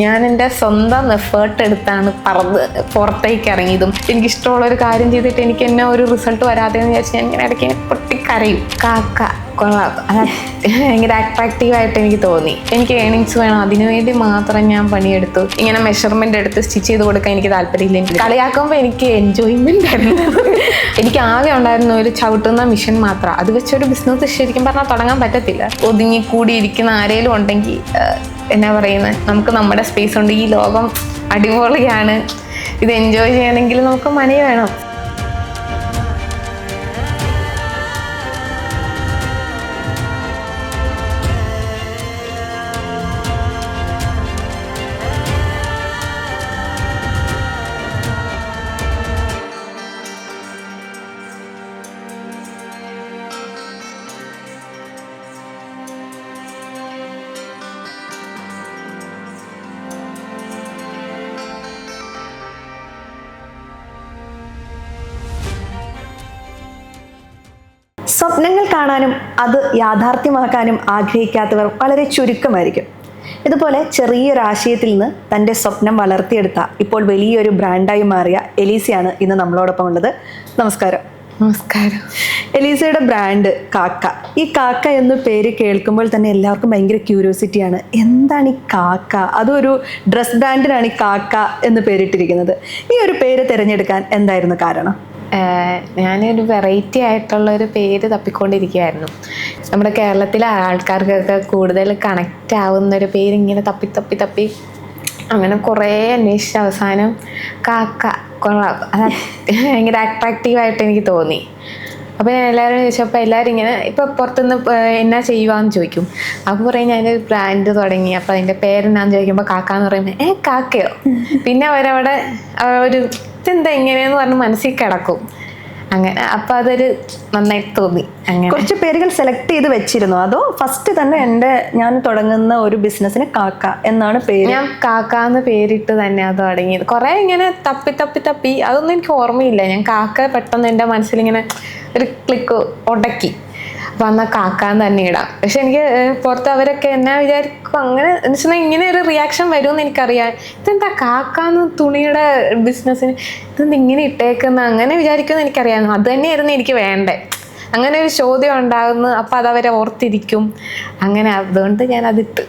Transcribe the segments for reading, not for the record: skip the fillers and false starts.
ഞാൻ എൻ്റെ സ്വന്തം എഫേർട്ട് എടുത്താണ് പുറത്തേക്ക് ഇറങ്ങിയതും എനിക്കിഷ്ടമുള്ള ഒരു കാര്യം ചെയ്തിട്ട് എനിക്ക് എന്നെ ഒരു റിസൾട്ട് വരാതെന്ന് വിചാരിച്ച് ഞാൻ ഇങ്ങനെ ഇടയ്ക്ക് പൊട്ടിക്കരയും. കാക്ക കൊള്ളാം, അത് ഭയങ്കര അട്രാക്റ്റീവായിട്ട് എനിക്ക് തോന്നി. എനിക്ക് ഏണിങ്സ് വേണം, അതിനുവേണ്ടി മാത്രം ഞാൻ പണിയെടുത്തു. ഇങ്ങനെ മെഷർമെന്റ് എടുത്ത് സ്റ്റിച്ച് ചെയ്ത് കൊടുക്കാൻ എനിക്ക് താല്പര്യമില്ല. എനിക്ക് കളിയാക്കുമ്പോൾ എനിക്ക് എൻജോയ്മെന്റ് ആയിരുന്നു. എനിക്ക് ആകെ ഉണ്ടായിരുന്ന ഒരു ചവിട്ടുന്ന മിഷൻ മാത്രം. അത് വെച്ചൊരു ബിസിനസ് ശരിക്കും പറഞ്ഞാൽ തുടങ്ങാൻ പറ്റത്തില്ല. ഒതുങ്ങിക്കൂടിയിരിക്കുന്ന ആരെങ്കിലും ഉണ്ടെങ്കിൽ എന്നാ പറയുന്നത്, നമുക്ക് നമ്മുടെ സ്പേസ് ഉണ്ട്, ഈ ലോകം അടിപൊളിയാണ്, ഇത് എൻജോയ് ചെയ്യണമെങ്കിൽ നമുക്ക് മണി വേണം. സ്വപ്നങ്ങൾ കാണാനും അത് യാഥാർത്ഥ്യമാക്കാനും ആഗ്രഹിക്കാത്തവർ വളരെ ചുരുക്കമായിരിക്കും. ഇതുപോലെ ചെറിയൊരാശയത്തിൽ നിന്ന് തൻ്റെ സ്വപ്നം വളർത്തിയെടുത്ത ഇപ്പോൾ വലിയൊരു ബ്രാൻഡായി മാറിയ എലീസയാണ് ഇന്ന് നമ്മളോടൊപ്പം ഉള്ളത്. നമസ്കാരം. നമസ്കാരം. എലീസയുടെ ബ്രാൻഡ് കാക്ക. ഈ കാക്ക എന്ന പേര് കേൾക്കുമ്പോൾ തന്നെ എല്ലാവർക്കും ഭയങ്കര ക്യൂരിയോസിറ്റിയാണ്. എന്താണ് ഈ കാക്ക? അതൊരു ഡ്രസ് ബ്രാൻഡിനാണ് ഈ കാക്ക എന്ന് പേരിട്ടിരിക്കുന്നത്. ഈ ഒരു പേര് തിരഞ്ഞെടുക്കാൻ എന്തായിരുന്നു കാരണം? ഞാനൊരു വെറൈറ്റി ആയിട്ടുള്ള ഒരു പേര് തപ്പിക്കൊണ്ടിരിക്കുകയായിരുന്നു. നമ്മുടെ കേരളത്തിലെ ആൾക്കാർക്കൊക്കെ കൂടുതൽ കണക്റ്റ് ആവുന്നൊരു പേര് ഇങ്ങനെ തപ്പി അങ്ങനെ കുറേ അന്വേഷിച്ച അവസാനം കാക്ക കൊള്ളാം, അത് ഭയങ്കര അട്രാക്റ്റീവായിട്ട് എനിക്ക് തോന്നി. അപ്പോൾ ഞാൻ എല്ലാവരും ചോദിച്ചപ്പോൾ എല്ലാവരും ഇങ്ങനെ ഇപ്പോൾ പുറത്തുനിന്ന് എന്നാ ചെയ്യുവാന്ന് ചോദിക്കും. അപ്പോൾ പറയും ഞാനൊരു ബ്രാൻഡ് തുടങ്ങി, അപ്പോൾ അതിൻ്റെ പേരെന്നാന്ന് ചോദിക്കുമ്പോൾ കാക്കാന്ന് പറയുമ്പോൾ കാക്കയോ? പിന്നെ അവരവിടെ ഒരു ഇതെന്താ ഇങ്ങനെയെന്ന് പറഞ്ഞ് മനസ്സിൽ കിടക്കും. അങ്ങനെ അപ്പോൾ അതൊരു നന്നായിട്ട് തോന്നി. അങ്ങനെ കുറച്ച് പേരുകൾ സെലക്ട് ചെയ്ത് വെച്ചിരുന്നു, അതോ ഫസ്റ്റ് തന്നെ ഞാൻ തുടങ്ങുന്ന ഒരു ബിസിനസ്സിന് കാക്ക എന്നാണ് പേര്? ഞാൻ കാക്ക എന്ന് പേരിട്ട് തന്നെ അത് തുടങ്ങിയത്. കുറേ ഇങ്ങനെ തപ്പി അതൊന്നും എനിക്ക് ഓർമ്മയില്ല. ഞാൻ കാക്ക പെട്ടെന്ന് എൻ്റെ മനസ്സിലിങ്ങനെ ഒരു ക്ലിക്ക് ഉടക്കി. അപ്പം എന്നാൽ കാക്കാന്ന് തന്നെ ഇടാം. പക്ഷെ എനിക്ക് പുറത്ത് അവരൊക്കെ എന്നാ വിചാരിക്കും, അങ്ങനെ എന്ന് വെച്ചാൽ ഇങ്ങനെ ഒരു റിയാക്ഷൻ വരുമെന്ന് എനിക്കറിയാം. ഇതെന്താ കാക്കാന്ന് തുണിയുടെ ബിസിനസ്സിന് ഇതെന്താ ഇങ്ങനെ ഇട്ടേക്കുന്ന അങ്ങനെ വിചാരിക്കുമെന്ന് എനിക്കറിയാം. അത് തന്നെയായിരുന്നു എനിക്ക് വേണ്ടേ. അങ്ങനെ ഒരു ചോദ്യം ഉണ്ടാകുന്നു, അപ്പം അതവരെ ഓർത്തിരിക്കും. അങ്ങനെ അതുകൊണ്ട് ഞാൻ അതിട്ടു.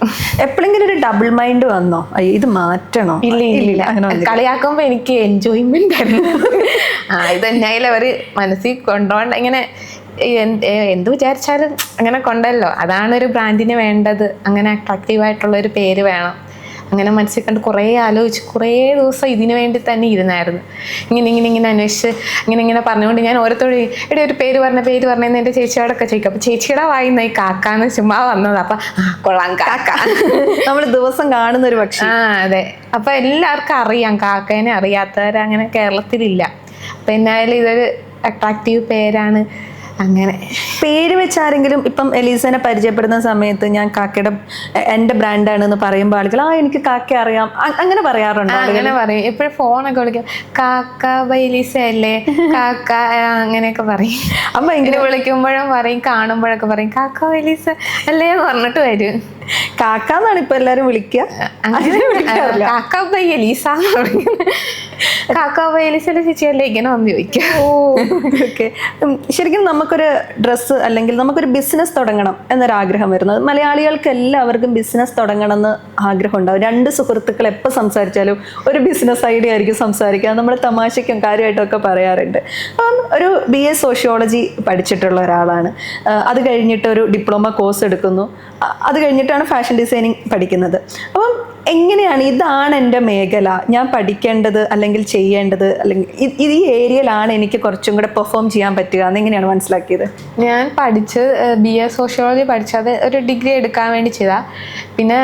എപ്പോഴെങ്കിലും ഒരു ഡബിൾ മൈൻഡ് വന്നോ, ഇത് മാറ്റണോ? ഇല്ല. കളിയാക്കുമ്പോൾ എനിക്ക് എൻജോയ്മെന്റ് ആയിരുന്നു. ഇതെന്നായാലും അവർ മനസ്സിൽ കൊണ്ടുപോകണ്ട, ഇങ്ങനെ എന്ത് വിചാരിച്ചാലും അങ്ങനെ കൊണ്ടല്ലോ. അതാണ് ഒരു ബ്രാൻഡിന് വേണ്ടത്. അങ്ങനെ അട്രാക്റ്റീവായിട്ടുള്ള ഒരു പേര് വേണം. അങ്ങനെ മനസ്സിൽ കണ്ട് കുറേ ആലോചിച്ച് കുറേ ദിവസം ഇതിനു വേണ്ടി തന്നെ ഇരുന്നായിരുന്നു. ഇങ്ങനെ അന്വേഷിച്ച് ഇങ്ങനെ പറഞ്ഞുകൊണ്ട് ഞാൻ ഓരോരുത്തരോട് ഒരു പേര് പറഞ്ഞെന്ന് എൻ്റെ ചേച്ചിയോടൊക്കെ ചോദിക്കും. അപ്പോൾ ചേച്ചിയുടെ വായിന്ന് ഈ കാക്കാന്ന് ചുമ്മാ വന്നത്. അപ്പം കൊള്ളാം കാക്ക. നമ്മൾ ദിവസം കാണുന്ന ഒരു പക്ഷി. അതെ. അപ്പം എല്ലാവർക്കും അറിയാം, കാക്കേനെ അറിയാത്തവരങ്ങനെ കേരളത്തിലില്ല. അപ്പം എന്നായാലും ഇതൊരു അട്രാക്റ്റീവ് പേരാണ്. അങ്ങനെ പേര് വെച്ചാരെങ്കിലും ഇപ്പം എലീസനെ പരിചയപ്പെടുന്ന സമയത്ത് ഞാൻ കാക്കയുടെ എൻ്റെ ബ്രാൻഡാണെന്ന് പറയുമ്പോൾ ആളുകൾ എനിക്ക് കാക്ക അറിയാം അങ്ങനെ പറയാറുണ്ടോ? അങ്ങനെ പറയും. എപ്പോഴും ഫോണൊക്കെ വിളിക്കും, കാക്ക ബൈ എലീസ അല്ലേ, കാക്ക അങ്ങനെയൊക്കെ പറയും. അപ്പൊ ഇങ്ങനെ വിളിക്കുമ്പോഴും പറയും, കാണുമ്പോഴൊക്കെ പറയും കാക്ക ബൈ എലീസ അല്ലേ എന്ന് പറഞ്ഞിട്ട് വരും. കാക്കാന്നാണ് ഇപ്പൊ എല്ലാരും വിളിക്കുക. കാക്ക ബൈ എലീസ കാക്ക ബൈ എലീസയുടെ ചേച്ചിയല്ലേ ഇങ്ങനെ വന്ന് ചോദിക്കാം. ഓക്കെ. ശരിക്കും നമുക്കൊരു ഡ്രസ്സ് അല്ലെങ്കിൽ നമുക്കൊരു ബിസിനസ് തുടങ്ങണം എന്നൊരാഗ്രഹം വരുന്നത് മലയാളികൾക്ക് എല്ലാവർക്കും ബിസിനസ് തുടങ്ങണം എന്ന് ആഗ്രഹം ഉണ്ടാവും. രണ്ട് സുഹൃത്തുക്കൾ എപ്പോൾ സംസാരിച്ചാലും ഒരു ബിസിനസ് ഐഡിയ ആയിരിക്കും സംസാരിക്കുക. നമ്മൾ തമാശയ്ക്കും കാര്യമായിട്ടൊക്കെ പറയാറുണ്ട്. അപ്പം ഒരു BA സോഷ്യോളജി പഠിച്ചിട്ടുള്ള ഒരാളാണ്. അത് കഴിഞ്ഞിട്ട് ഒരു ഡിപ്ലോമ കോഴ്സ് എടുക്കുന്നു. അത് കഴിഞ്ഞിട്ടാണ് ഫാഷൻ ഡിസൈനിങ് പഠിക്കുന്നത്. അപ്പം എങ്ങനെയാണ് ഇതാണ് എൻ്റെ മേഖല, ഞാൻ പഠിക്കേണ്ടത് അല്ലെങ്കിൽ ചെയ്യേണ്ടത്, അല്ലെങ്കിൽ ഈ ഏരിയയിലാണ് എനിക്ക് കുറച്ചും കൂടെ പെർഫോം ചെയ്യാൻ പറ്റുക എന്നെങ്ങനെയാണ് മനസ്സിലാക്കിയത്? ഞാൻ പഠിച്ചത് BA സോഷ്യോളജി പഠിച്ചത് ഒരു ഡിഗ്രി എടുക്കാൻ വേണ്ടി ചെയ്താൽ, പിന്നെ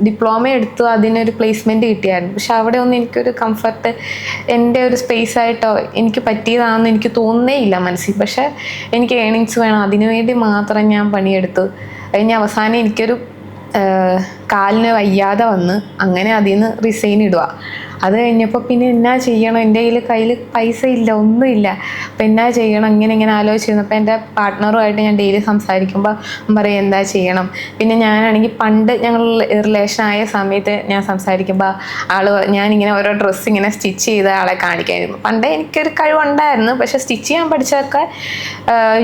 ഡിപ്ലോമ എടുത്തു, അതിനൊരു പ്ലേസ്മെൻറ്റ് കിട്ടിയായിരുന്നു. പക്ഷെ അവിടെ ഒന്നും എനിക്കൊരു കംഫർട്ട് എൻ്റെ ഒരു സ്പേസ് ആയിട്ടോ എനിക്ക് പറ്റിയതാണെന്ന് എനിക്ക് തോന്നുന്നേ ഇല്ല മനസ്സിൽ. പക്ഷെ എനിക്ക് ഏണിങ്സ് വേണം, അതിനുവേണ്ടി മാത്രം ഞാൻ പണിയെടുത്തു. അതിന് അവസാനം എനിക്കൊരു കാലിന് വയ്യാതെ വന്ന് അങ്ങനെ അതിൽ നിന്ന് റിസൈൻ ഇടുക. അത് കഴിഞ്ഞപ്പോൾ പിന്നെ എന്നാ ചെയ്യണം, എൻ്റെ കയ്യിൽ പൈസ ഇല്ല, ഒന്നുമില്ല. അപ്പം എന്നാ ചെയ്യണം ഇങ്ങനെ ആലോചിച്ചിരുന്നു. അപ്പോൾ എൻ്റെ പാർട്ട്ണറുമായിട്ട് ഞാൻ ഡെയിലി സംസാരിക്കുമ്പോൾ പറയും എന്താ ചെയ്യണം. പിന്നെ ഞാനാണെങ്കിൽ പണ്ട് ഞങ്ങൾ റിലേഷൻ ആയ സമയത്ത് ഞാൻ സംസാരിക്കുമ്പോൾ ഞാനിങ്ങനെ ഓരോ ഡ്രസ്സ് ഇങ്ങനെ സ്റ്റിച്ച് ചെയ്ത ആളെ കാണിക്കായിരുന്നു. പണ്ടേ എനിക്കൊരു കഴിവുണ്ടായിരുന്നു, പക്ഷെ സ്റ്റിച്ച് ചെയ്യാൻ പഠിച്ചതൊക്കെ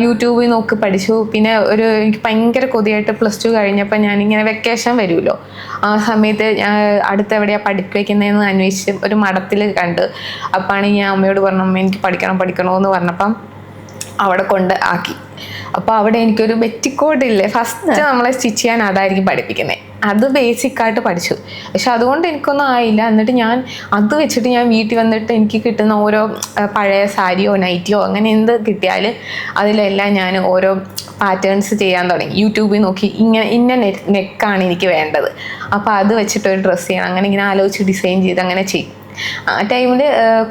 യൂട്യൂബിൽ നോക്കി പഠിച്ചു. പിന്നെ എനിക്ക് ഭയങ്കര കൊതിയായിട്ട് +2 കഴിഞ്ഞപ്പോൾ ഞാനിങ്ങനെ വെക്കേഷൻ വരുമല്ലോ, ആ സമയത്ത് ഞാൻ അടുത്ത് എവിടെയാണ് പഠിപ്പിക്കുന്നതെന്ന് അന്വേഷിച്ച് ഒരു മഠത്തിൽ കണ്ട്. അപ്പാണ് ഞാൻ അമ്മയോട് പറഞ്ഞു, അമ്മ എനിക്ക് പഠിക്കണമെന്ന് പറഞ്ഞപ്പം അവിടെ കൊണ്ട് ആക്കി. അപ്പോൾ അവിടെ എനിക്കൊരു ബെറ്റിക്കോട്ട് ഇല്ലേ, ഫസ്റ്റ് നമ്മളെ സ്റ്റിച്ച് ചെയ്യാൻ അതായിരിക്കും പഠിപ്പിക്കുന്നത്. അത് ബേസിക്കായിട്ട് പഠിച്ചു, പക്ഷെ അതുകൊണ്ട് എനിക്കൊന്നും ആയില്ല. എന്നിട്ട് ഞാൻ അത് വെച്ചിട്ട് ഞാൻ വീട്ടിൽ വന്നിട്ട് എനിക്ക് കിട്ടുന്ന ഓരോ പഴയ സാരിയോ നൈറ്റിയോ അങ്ങനെ എന്ത് കിട്ടിയാലും അതിലെല്ലാം ഞാൻ ഓരോ പാറ്റേൺസ് ചെയ്യാൻ തുടങ്ങി. യൂട്യൂബിൽ നോക്കി ഇന്ന നെക്കാണ് എനിക്ക് വേണ്ടത്, അപ്പോൾ അത് വെച്ചിട്ടൊരു ഡ്രസ്സ് ചെയ്യണം, അങ്ങനെ ഇങ്ങനെ ആലോചിച്ച് ഡിസൈൻ ചെയ്ത് അങ്ങനെ ചെയ്യും. ആ ടൈമിൽ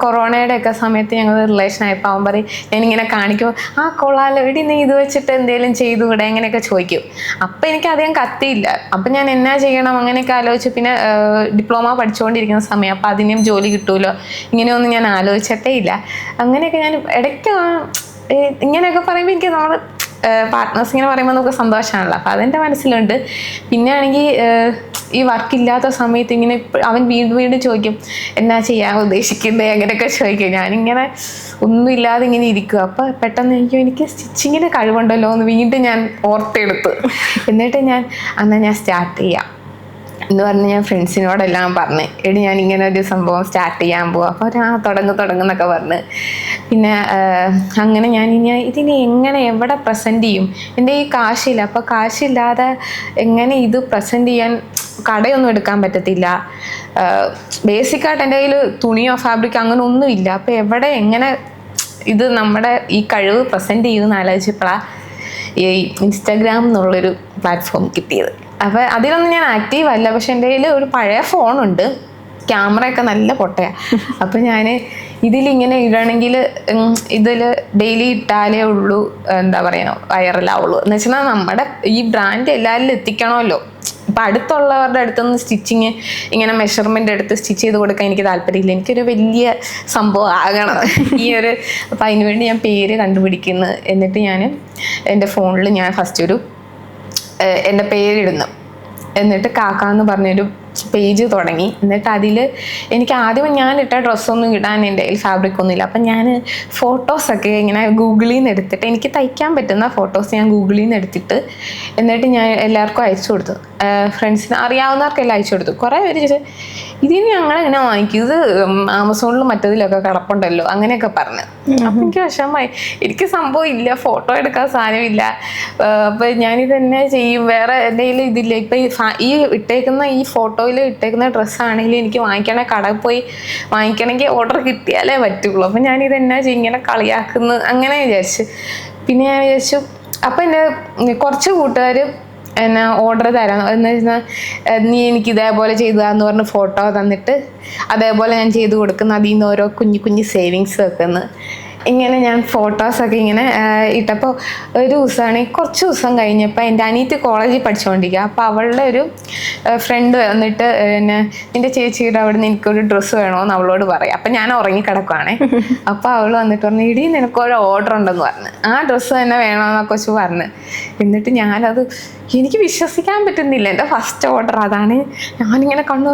കൊറോണയുടെ ഒക്കെ സമയത്ത് ഞങ്ങൾ റിലേഷൻ ആയപ്പോൾ അവൻ പറയും, ഞാനിങ്ങനെ കാണിക്കുമ്പോൾ കൊള്ളാലോ എടി നീ ഇത് വെച്ചിട്ട് എന്തെങ്കിലും ചെയ്തുകൂടെ അങ്ങനെയൊക്കെ ചോദിക്കും. അപ്പം എനിക്ക് അധികം കത്തിയില്ല. അപ്പം ഞാൻ എന്നാ ചെയ്യണം അങ്ങനെയൊക്കെ ആലോചിച്ച് പിന്നെ ഡിപ്ലോമ പഠിച്ചുകൊണ്ടിരിക്കുന്ന സമയം, അപ്പം അതിനും ജോലി കിട്ടുമല്ലോ, ഇങ്ങനെയൊന്നും ഞാൻ ആലോചിച്ചിട്ടേ ഇല്ല. അങ്ങനെയൊക്കെ ഞാൻ ഇടയ്ക്ക് ഇങ്ങനെയൊക്കെ പറയുമ്പോൾ എനിക്ക് നമ്മൾ പാർട്ട്നേഴ്സ് ഇങ്ങനെ പറയുമ്പോൾ നമുക്ക് സന്തോഷമാണല്ലോ, അപ്പോൾ അതെൻ്റെ മനസ്സിലുണ്ട്. പിന്നെ ആണെങ്കിൽ ഈ വർക്കില്ലാത്ത സമയത്ത് ഇങ്ങനെ അവൻ വീണ്ടും ചോദിക്കും എന്നാ ചെയ്യാൻ ഉദ്ദേശിക്കുന്നത് അങ്ങനെയൊക്കെ ചോദിക്കും. ഞാനിങ്ങനെ ഒന്നുമില്ലാതെ ഇങ്ങനെ ഇരിക്കുക. അപ്പോൾ പെട്ടെന്ന് എനിക്ക് സ്റ്റിച്ചിങ്ങിന് കഴിവുണ്ടല്ലോ എന്ന് വീണ്ടും ഞാൻ ഓർത്തെടുത്ത്. എന്നിട്ട് എന്നാൽ ഞാൻ സ്റ്റാർട്ട് ചെയ്യാം എന്ന് പറഞ്ഞ് ഞാൻ ഫ്രണ്ട്സിനോടെല്ലാം പറഞ്ഞ്, എടി ഞാൻ ഇങ്ങനെ ഒരു സംഭവം സ്റ്റാർട്ട് ചെയ്യാൻ പോവാം. അപ്പോൾ തുടങ്ങുന്നൊക്കെ പറഞ്ഞ് പിന്നെ അങ്ങനെ ഞാൻ ഇതിനെ എങ്ങനെ എവിടെ പ്രസൻറ്റ് ചെയ്യും, എൻ്റെ ഈ കാശില്ല. അപ്പോൾ കാശില്ലാതെ എങ്ങനെ ഇത് പ്രസൻറ്റ് ചെയ്യാൻ, കടയൊന്നും എടുക്കാൻ പറ്റത്തില്ല, ബേസിക്കായിട്ട് എൻ്റെ കയ്യിൽ തുണിയോ ഫാബ്രിക്കോ അങ്ങനെ ഒന്നുമില്ല. അപ്പോൾ എങ്ങനെ ഇത് നമ്മുടെ ഈ കഴിവ് പ്രസൻറ്റ് ചെയ്യുമെന്ന് ആലോചിച്ചപ്പോഴാണ് ഈ ഇൻസ്റ്റാഗ്രാം എന്നുള്ളൊരു പ്ലാറ്റ്ഫോം കിട്ടിയത്. അപ്പോൾ അതിലൊന്നും ഞാൻ ആക്റ്റീവ് അല്ല, പക്ഷെ എൻ്റെ കയ്യിൽ ഒരു പഴയ ഫോണുണ്ട്, ക്യാമറയൊക്കെ നല്ല പൊട്ടയാണ്. അപ്പോൾ ഞാൻ ഇതിലിങ്ങനെ ഇടണമെങ്കിൽ ഇതിൽ ഡെയിലി ഇട്ടാലേ ഉള്ളൂ എന്താ പറയുക വൈറലാവുള്ളൂ. എന്ന് വെച്ചാൽ നമ്മുടെ ഈ ബ്രാൻഡ് എല്ലാവരിലും എത്തിക്കണമല്ലോ. ഇപ്പം അടുത്തുള്ളവരുടെ അടുത്തുനിന്ന് സ്റ്റിച്ചിങ് ഇങ്ങനെ മെഷർമെൻ്റ് എടുത്ത് സ്റ്റിച്ച് ചെയ്ത് കൊടുക്കാൻ എനിക്ക് താല്പര്യമില്ല, എനിക്കൊരു വലിയ സംഭവം ആകണം അപ്പം അതിനുവേണ്ടി ഞാൻ പേര് കണ്ടുപിടിക്കുന്നു. എന്നിട്ട് ഞാൻ എൻ്റെ ഫോണിൽ ഞാൻ ഫസ്റ്റ് എൻ്റെ പേരിടുന്നു, എന്നിട്ട് കാക്കാന്ന് പറഞ്ഞൊരു പേജ് തുടങ്ങി. എന്നിട്ട് അതിൽ എനിക്ക് ആദ്യം ഞാനിട്ട ഡ്രസ്സൊന്നും ഇടാൻ എൻ്റെ കയ്യിൽ ഫാബ്രിക് ഒന്നുമില്ല. അപ്പം ഞാൻ ഫോട്ടോസൊക്കെ ഇങ്ങനെ ഗൂഗിളിൽ നിന്ന് എടുത്തിട്ട്, എനിക്ക് തയ്ക്കാൻ പറ്റുന്ന ഫോട്ടോസ് ഞാൻ ഗൂഗിളിൽ നിന്ന് എടുത്തിട്ട് എന്നിട്ട് ഞാൻ എല്ലാവർക്കും അയച്ചു കൊടുത്തു, ഫ്രണ്ട്സിന് അറിയാവുന്നവർക്കെല്ലാം അയച്ചു കൊടുത്തു. കുറേ പേര് ചോദിച്ചു ഇതിന് ഞങ്ങളെങ്ങനെ വാങ്ങിക്കും, ഇത് ആമസോണിലും മറ്റതിലൊക്കെ കിടപ്പുണ്ടല്ലോ അങ്ങനെയൊക്കെ പറഞ്ഞ്. അപ്പം എനിക്ക് വിഷമമായി, എനിക്ക് സംഭവം ഇല്ല, ഫോട്ടോ എടുക്കാൻ സാധനമില്ല. അപ്പം ഞാനിത് തന്നെ ചെയ്യും, വേറെ എൻ്റെ കയ്യിൽ ഇതില്ല. ഇപ്പം ഈ ഇട്ടേക്കുന്ന ഈ ഫോട്ടോയിൽ ഇട്ടേക്കുന്ന ഡ്രസ്സാണെങ്കിൽ എനിക്ക് വാങ്ങിക്കണേ കടയിൽ പോയി വാങ്ങിക്കണമെങ്കിൽ ഓർഡർ കിട്ടിയാലേ പറ്റുള്ളൂ. അപ്പം ഞാനിത് എന്നാ ചെയ്യും, ഇങ്ങനെ കളിയാക്കുന്നു അങ്ങനെ വിചാരിച്ചു. പിന്നെ ഞാൻ വിചാരിച്ചു, അപ്പം എൻ്റെ കുറച്ച് കൂട്ടുകാർ എന്നെ ഓർഡർ തരാം എന്ന് വെച്ചാൽ നീ എനിക്ക് ഇതേപോലെ ചെയ്തതാന്ന് പറഞ്ഞ് ഫോട്ടോ തന്നിട്ട് അതേപോലെ ഞാൻ ചെയ്ത് കൊടുക്കുന്നു, അതിൽ നിന്ന് ഓരോ കുഞ്ഞു സേവിങ്സ് വെക്കുന്നു. ഇങ്ങനെ ഞാൻ ഫോട്ടോസൊക്കെ ഇങ്ങനെ ഇട്ടപ്പോൾ ഒരു ദിവസമാണെങ്കിൽ കുറച്ച് ദിവസം കഴിഞ്ഞപ്പോൾ എൻ്റെ അനിയത്തി കോളേജിൽ പഠിച്ചുകൊണ്ടിരിക്കുക. അപ്പോൾ അവളുടെ ഒരു ഫ്രണ്ട് വന്നിട്ട് നിൻ്റെ ചേച്ചിയുടെ അവിടെ നിന്ന് എനിക്കൊരു ഡ്രസ്സ് വേണമെന്ന് അവളോട് പറയാം. അപ്പം ഞാൻ ഉറങ്ങിക്കിടക്കുവാണേ. അപ്പോൾ അവൾ വന്നിട്ട് പറഞ്ഞു, ഇടി നിനക്കൊരു ഓർഡർ ഉണ്ടെന്ന് പറഞ്ഞ്, ആ ഡ്രസ്സ് തന്നെ വേണമെന്നൊക്കെ വെച്ച് പറഞ്ഞ്. എന്നിട്ട് ഞാനത് എനിക്ക് വിശ്വസിക്കാൻ പറ്റുന്നില്ല, എൻ്റെ ഫസ്റ്റ് ഓർഡർ അതാണ്. ഞാനിങ്ങനെ കണ്ടു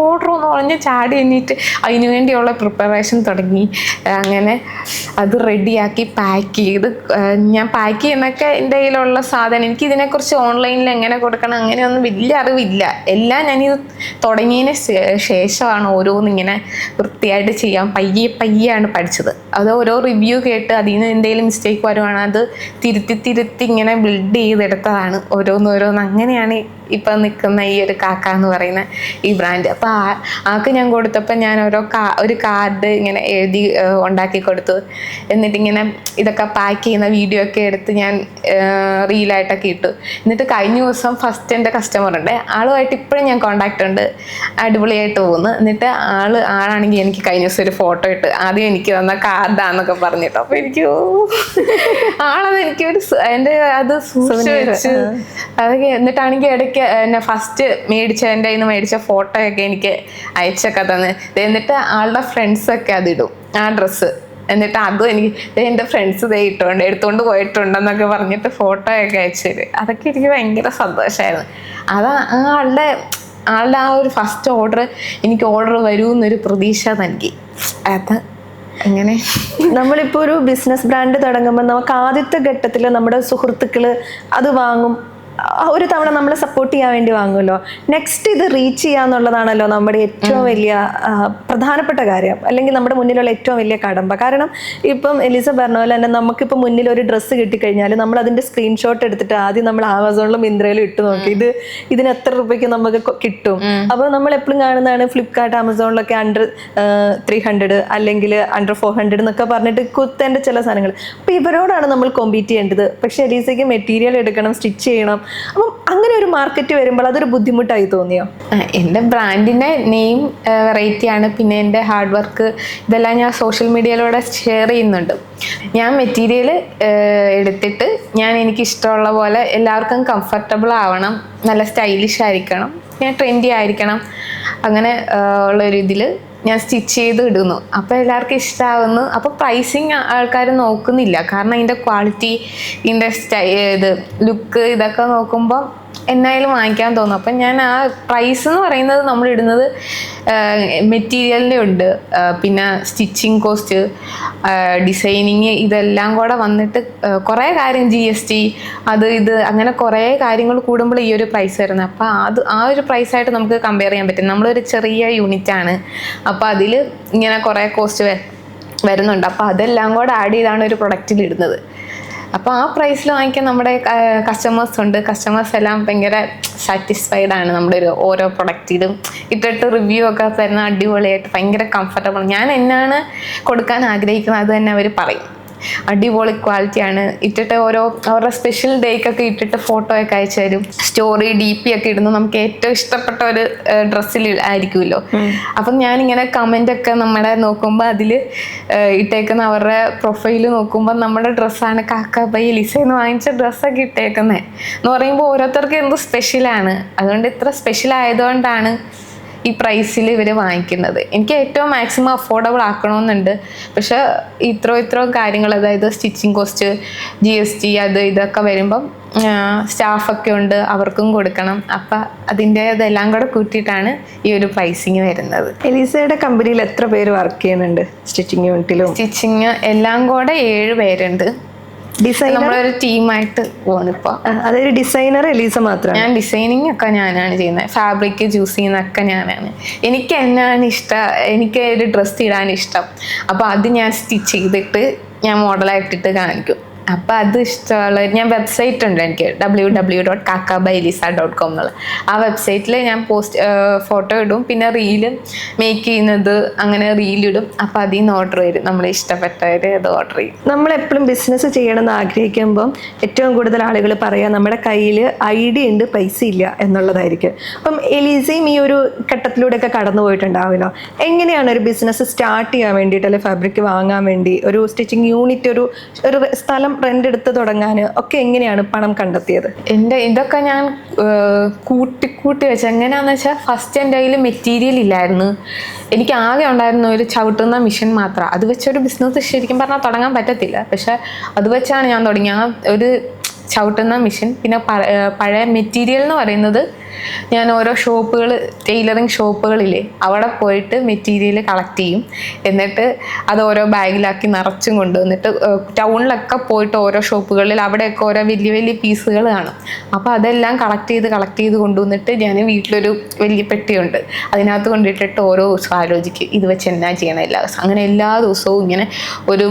ഓർഡർ എന്ന് പറഞ്ഞ് ചാടി എണ്ണീറ്റ് അതിനു വേണ്ടിയുള്ള പ്രിപ്പറേഷൻ തുടങ്ങി. അങ്ങനെ അത് റെഡിയാക്കി പാക്ക് ചെയ്ത് ഞാൻ പാക്ക് ചെയ്യുന്നൊക്കെ എൻ്റെ കയ്യിലുള്ള സാധനം, എനിക്ക് ഇതിനെക്കുറിച്ച് ഓൺലൈനിൽ എങ്ങനെ കൊടുക്കണം അങ്ങനെയൊന്നും വലിയ അറിവില്ല. എല്ലാം ഞാനിത് തുടങ്ങിയതിന് ശേഷമാണ് ഓരോന്നിങ്ങനെ വൃത്തിയായിട്ട് ചെയ്യാൻ പയ്യാണ് പഠിച്ചത്. അത് ഓരോ റിവ്യൂ കേട്ട് അതിൽ നിന്ന് എന്തെങ്കിലും മിസ്റ്റേക്ക് വരുവാണ് അത് തിരുത്തി ഇങ്ങനെ ബിൽഡ് ചെയ്തെടുത്തതാണ് ഓരോന്ന്. അങ്ങനെയാണ് ഇപ്പം നിൽക്കുന്ന ഈ ഒരു കാക്ക എന്ന് പറയുന്ന ഈ ബ്രാൻഡ്. അപ്പോൾ ആൾക്ക് ഞാൻ കൊടുത്തപ്പോൾ ഞാൻ ഒരു കാർഡ് ഇങ്ങനെ എഴുതി ഉണ്ടാക്കി കൊടുത്തു. എന്നിട്ടിങ്ങനെ ഇതൊക്കെ പാക്ക് ചെയ്യുന്ന വീഡിയോ ഒക്കെ എടുത്ത് ഞാൻ റീലായിട്ടൊക്കെ ഇട്ടു. എന്നിട്ട് കഴിഞ്ഞ ദിവസം ഫസ്റ്റ് എൻ്റെ കസ്റ്റമർ ഉണ്ട്, ആളുമായിട്ട് ഇപ്പോഴും ഞാൻ കോണ്ടാക്റ്റ് ഉണ്ട്, അടിപൊളിയായിട്ട് പോകുന്നു. എന്നിട്ട് ആളാണെങ്കിൽ എനിക്ക് കഴിഞ്ഞ ദിവസം ഒരു ഫോട്ടോ ഇട്ട് ആദ്യം എനിക്ക് തന്ന കാർഡാന്നൊക്കെ പറഞ്ഞിട്ടോ. അപ്പോൾ എനിക്ക് ആളത് എനിക്കൊരു എൻ്റെ അത് സൂക്ഷിച്ച് വെച്ച് അതൊക്കെ. എന്നിട്ടാണെങ്കിൽ ഇടയ്ക്ക് എന്നെ ഫസ്റ്റ് എൻ്റെ കയ്യിൽ നിന്ന് മേടിച്ച ഫോട്ടോ ഒക്കെ എനിക്ക് അയച്ചൊക്കെ തന്ന്. എന്നിട്ട് ആളുടെ ഫ്രണ്ട്സൊക്കെ അതിടും ആ ഡ്രസ്സ്. എന്നിട്ട് അതും എനിക്ക് എൻ്റെ ഫ്രണ്ട്സ് എടുത്തുകൊണ്ട് പോയിട്ടുണ്ടെന്നൊക്കെ പറഞ്ഞിട്ട് ഫോട്ടോ ഒക്കെ അയച്ചു തരും. അതൊക്കെ എനിക്ക് ഭയങ്കര സന്തോഷമായിരുന്നു. അതാ ആളുടെ ആ ഒരു ഫസ്റ്റ് ഓർഡർ എനിക്ക് ഓർഡർ വരുമെന്നൊരു പ്രതീക്ഷ നൽകി. അത് അങ്ങനെ നമ്മളിപ്പോൾ ഒരു ബിസിനസ് ബ്രാൻഡ് തുടങ്ങുമ്പോൾ നമുക്ക് ആദ്യത്തെ ഘട്ടത്തിൽ നമ്മുടെ സുഹൃത്തുക്കൾ അത് വാങ്ങും, ഒരു തവണ നമ്മളെ സപ്പോർട്ട് ചെയ്യാൻ വേണ്ടി വാങ്ങുമല്ലോ. നെക്സ്റ്റ് ഇത് റീച്ച് ചെയ്യാന്നുള്ളതാണല്ലോ നമ്മുടെ ഏറ്റവും വലിയ പ്രധാനപ്പെട്ട കാര്യം, അല്ലെങ്കിൽ നമ്മുടെ മുന്നിലുള്ള ഏറ്റവും വലിയ കടമ്പ. കാരണം ഇപ്പം എലിസ പറഞ്ഞ പോലെ തന്നെ നമുക്കിപ്പോൾ മുന്നിൽ ഒരു ഡ്രസ്സ് കിട്ടിക്കഴിഞ്ഞാൽ നമ്മൾ അതിൻ്റെ സ്ക്രീൻഷോട്ട് എടുത്തിട്ട് ആദ്യം നമ്മൾ ആമസോണിലും മിന്ത്രയിലും ഇട്ട് നോക്കി ഇതിന് എത്ര രൂപയ്ക്ക് നമുക്ക് കിട്ടും. അപ്പോൾ നമ്മൾ എപ്പോഴും കാണുന്നതാണ് ഫ്ലിപ്കാർട്ട് ആമസോണിലൊക്കെ അണ്ടർ 300 അല്ലെങ്കിൽ അണ്ടർ 400 എന്നൊക്കെ പറഞ്ഞിട്ട് കുത്തേൻ്റെ ചില സാധനങ്ങൾ. അപ്പോൾ ഇവരോടാണ് നമ്മൾ കോമ്പീറ്റ് ചെയ്യേണ്ടത്. പക്ഷേ എലീസയ്ക്ക് മെറ്റീരിയൽ എടുക്കണം, സ്റ്റിച്ച് ചെയ്യണം. അപ്പം അങ്ങനെ ഒരു മാർക്കറ്റ് വരുമ്പോൾ അതൊരു ബുദ്ധിമുട്ടായി തോന്നിയോ? എൻ്റെ ബ്രാൻഡിൻ്റെ നെയിം വെറൈറ്റിയാണ്, പിന്നെ എൻ്റെ ഹാർഡ് വർക്ക് ഇതെല്ലാം ഞാൻ സോഷ്യൽ മീഡിയയിലൂടെ ഷെയർ ചെയ്യുന്നുണ്ട്. ഞാൻ മെറ്റീരിയൽ എടുത്തിട്ട് ഞാൻ എനിക്കിഷ്ടമുള്ള പോലെ എല്ലാവർക്കും കംഫർട്ടബിൾ ആവണം, നല്ല സ്റ്റൈലിഷ് ആയിരിക്കണം, ഞാൻ ട്രെൻഡി ആയിരിക്കണം, അങ്ങനെ ഉള്ളൊരു ഇതിൽ ഞാൻ സ്റ്റിച്ച് ചെയ്ത് ഇടുന്നു. അപ്പോൾ എല്ലാവർക്കും ഇഷ്ടമാവുന്നു. അപ്പോൾ പ്രൈസിങ് ആൾക്കാർ നോക്കുന്നില്ല, കാരണം ഇതിൻ്റെ ക്വാളിറ്റി, ഇതിൻ്റെ ഇത് ലുക്ക് ഇതൊക്കെ നോക്കുമ്പോൾ എന്നായാലും വാങ്ങിക്കാൻ തോന്നും. അപ്പം ഞാൻ ആ പ്രൈസ് എന്ന് പറയുന്നത് നമ്മൾ ഇടുന്നത് മെറ്റീരിയലിൻ്റെ ഉണ്ട്, പിന്നെ സ്റ്റിച്ചിങ് കോസ്റ്റ്, ഡിസൈനിങ്, ഇതെല്ലാം കൂടെ വന്നിട്ട് കുറേ കാര്യം, GST അത് ഇത് അങ്ങനെ കുറേ കാര്യങ്ങൾ കൂടുമ്പോൾ ഈ ഒരു പ്രൈസ് വരുന്നത്. അപ്പോൾ ആ ഒരു പ്രൈസായിട്ട് നമുക്ക് കമ്പയർ ചെയ്യാൻ പറ്റും. നമ്മളൊരു ചെറിയ യൂണിറ്റാണ്, അപ്പോൾ അതിൽ ഇങ്ങനെ കുറേ കോസ്റ്റ് വരുന്നുണ്ട്. അപ്പോൾ അതെല്ലാം കൂടെ ആഡ് ചെയ്താണ് ഒരു പ്രൊഡക്റ്റിൽ ഇടുന്നത്. അപ്പോൾ ആ പ്രൈസിൽ വാങ്ങിക്കാൻ നമ്മുടെ കസ്റ്റമേഴ്സ് ഉണ്ട്. കസ്റ്റമേഴ്സ് എല്ലാം ഭയങ്കര സാറ്റിസ്ഫൈഡ് ആണ് നമ്മുടെ ഓരോ പ്രൊഡക്റ്റിലും ഇട്ടിട്ട് റിവ്യൂ ഒക്കെ തരുന്ന അടിപൊളിയായിട്ട് ഭയങ്കര കംഫർട്ടബിൾ. ഞാൻ എന്നാണ് കൊടുക്കാൻ ആഗ്രഹിക്കുന്നത് അത് തന്നെ അവർ പറയും. അടിപൊളി ക്വാളിറ്റിയാണ്. ഇട്ടിട്ട് അവരുടെ സ്പെഷ്യൽ ഡേക്കൊക്കെ ഇട്ടിട്ട് ഫോട്ടോ ഒക്കെ അയച്ചു തരും. സ്റ്റോറി DP ഒക്കെ ഇടുന്നു. നമുക്ക് ഏറ്റവും ഇഷ്ടപ്പെട്ട ഒരു ഡ്രസ്സിൽ ആയിരിക്കുമല്ലോ. അപ്പം ഞാനിങ്ങനെ കമൻ്റ് ഒക്കെ നമ്മുടെ നോക്കുമ്പോൾ അതിൽ ഇട്ടേക്കുന്ന അവരുടെ പ്രൊഫൈല് നോക്കുമ്പോൾ നമ്മുടെ ഡ്രസ്സാണ് കാക്ക ബൈ എലിസയെന്ന് വാങ്ങിച്ച ഡ്രസ്സൊക്കെ ഇട്ടേക്കുന്നത് എന്ന് പറയുമ്പോൾ ഓരോരുത്തർക്കും എന്തോ സ്പെഷ്യലാണ്. അതുകൊണ്ട് ഇത്ര സ്പെഷ്യൽ ആയതുകൊണ്ടാണ് ഈ പ്രൈസിൽ ഇവർ വാങ്ങിക്കുന്നത്. എനിക്ക് ഏറ്റവും മാക്സിമം അഫോർഡബിൾ ആക്കണമെന്നുണ്ട്. പക്ഷെ ഇത്രയും കാര്യങ്ങൾ, അതായത് സ്റ്റിച്ചിങ് കോസ്റ്റ്, GST അത് ഇതൊക്കെ വരുമ്പം സ്റ്റാഫൊക്കെ ഉണ്ട്, അവർക്കും കൊടുക്കണം. അപ്പം അതിൻ്റെ ഇതെല്ലാം കൂടെ കൂട്ടിയിട്ടാണ് ഈ ഒരു പ്രൈസിങ് വരുന്നത്. എലീസയുടെ കമ്പനിയിൽ എത്ര പേര് വർക്ക് ചെയ്യുന്നുണ്ട്? സ്റ്റിച്ചിങ് യൂണിറ്റിലും സ്റ്റിച്ചിങ് എല്ലാം കൂടെ 7 പേരുണ്ട്. നമ്മളൊരു ടീമായിട്ട് പോകുന്നിപ്പോ. അതൊരു ഡിസൈനർ എലീസ മാത്രമാണ്? ഞാൻ ഡിസൈനിങ് ഒക്കെ ഞാനാണ് ചെയ്യുന്നത്. ഫാബ്രിക് ചൂസ് ചെയ്യുന്നതൊക്കെ ഞാനാണ്. എനിക്ക് എന്നാണ് ഇഷ്ടം, എനിക്ക് ഒരു ഡ്രസ്സ് ഇടാൻ ഇഷ്ടം. അപ്പോൾ അത് ഞാൻ സ്റ്റിച്ച് ചെയ്തിട്ട് ഞാൻ മോഡലായിട്ടിട്ട് കാണിക്കും. അപ്പം അത് ഇഷ്ടമുള്ള ഞാൻ വെബ്സൈറ്റ് ഉണ്ട് എനിക്ക്, www.kakabyelisa.com എന്നുള്ള. ആ വെബ്സൈറ്റിൽ ഞാൻ ഫോട്ടോ ഇടും, പിന്നെ റീല് മേക്ക് ചെയ്യുന്നത് അങ്ങനെ റീലിടും. അപ്പം അതിൽ നിന്ന് ഓർഡർ വരും, നമ്മൾ ഇഷ്ടപ്പെട്ടവർ അത് ഓർഡർ ചെയ്യും. നമ്മളെപ്പോഴും ബിസിനസ് ചെയ്യണമെന്ന് ആഗ്രഹിക്കുമ്പം ഏറ്റവും കൂടുതൽ ആളുകൾ പറയുക നമ്മുടെ കയ്യിൽ ഐഡിയ ഉണ്ട്, പൈസ ഇല്ല എന്നുള്ളതായിരിക്കും. അപ്പം എലീസയും ഈ ഒരു ഘട്ടത്തിലൂടെയൊക്കെ കടന്നു പോയിട്ടുണ്ടാവുമല്ലോ. എങ്ങനെയാണ് ഒരു ബിസിനസ് സ്റ്റാർട്ട് ചെയ്യാൻ വേണ്ടിയിട്ട്, അല്ലെങ്കിൽ ഫാബ്രിക് വാങ്ങാൻ വേണ്ടി, ഒരു സ്റ്റിച്ചിങ് യൂണിറ്റ്, ഒരു സ്ഥലം റെന്റ് എടുത്ത് തുടങ്ങാൻ ഒക്കെ എങ്ങനെയാണ് പണം കണ്ടെത്തിയത്? ഇതൊക്കെ ഞാൻ കൂട്ടി വെച്ച് എങ്ങനെയാന്ന് വെച്ചാൽ, ഫസ്റ്റ് എൻ്റെ കയ്യിൽ മെറ്റീരിയൽ ഇല്ലായിരുന്നു. എനിക്ക് ആകെ ഉണ്ടായിരുന്ന ഒരു ചവിട്ടുന്ന മിഷൻ മാത്രം. അത് വെച്ചൊരു ബിസിനസ് ശരിക്കും പറഞ്ഞാൽ തുടങ്ങാൻ പറ്റത്തില്ല. പക്ഷെ അത് വെച്ചാണ് ഞാൻ തുടങ്ങിയ ഒരു ചവിട്ടുന്ന മിഷൻ. പിന്നെ പഴയ മെറ്റീരിയൽ എന്ന് പറയുന്നത്, ഞാൻ ഓരോ ഷോപ്പുകൾ, ടൈലറിങ് ഷോപ്പുകളില്ലേ, അവിടെ പോയിട്ട് മെറ്റീരിയൽ കളക്ട് ചെയ്യും. എന്നിട്ട് അത് ഓരോ ബാഗിലാക്കി നിറച്ചും കൊണ്ടുവന്നിട്ട് ടൗണിലൊക്കെ പോയിട്ട് ഓരോ ഷോപ്പുകളിൽ അവിടെയൊക്കെ ഓരോ വലിയ വലിയ പീസുകൾ കാണും. അപ്പോൾ അതെല്ലാം കളക്ട് ചെയ്ത് കൊണ്ടുവന്നിട്ട് ഞാൻ വീട്ടിലൊരു വലിയ പെട്ടിയുണ്ട്, അതിനകത്ത് കൊണ്ടിട്ടിട്ട് ഓരോ ദിവസവും ആലോചിക്കും ഇത് വെച്ച് എന്നാ ചെയ്യണം എല്ലാ ദിവസവും. അങ്ങനെ എല്ലാ ദിവസവും ഇങ്ങനെ ഒരു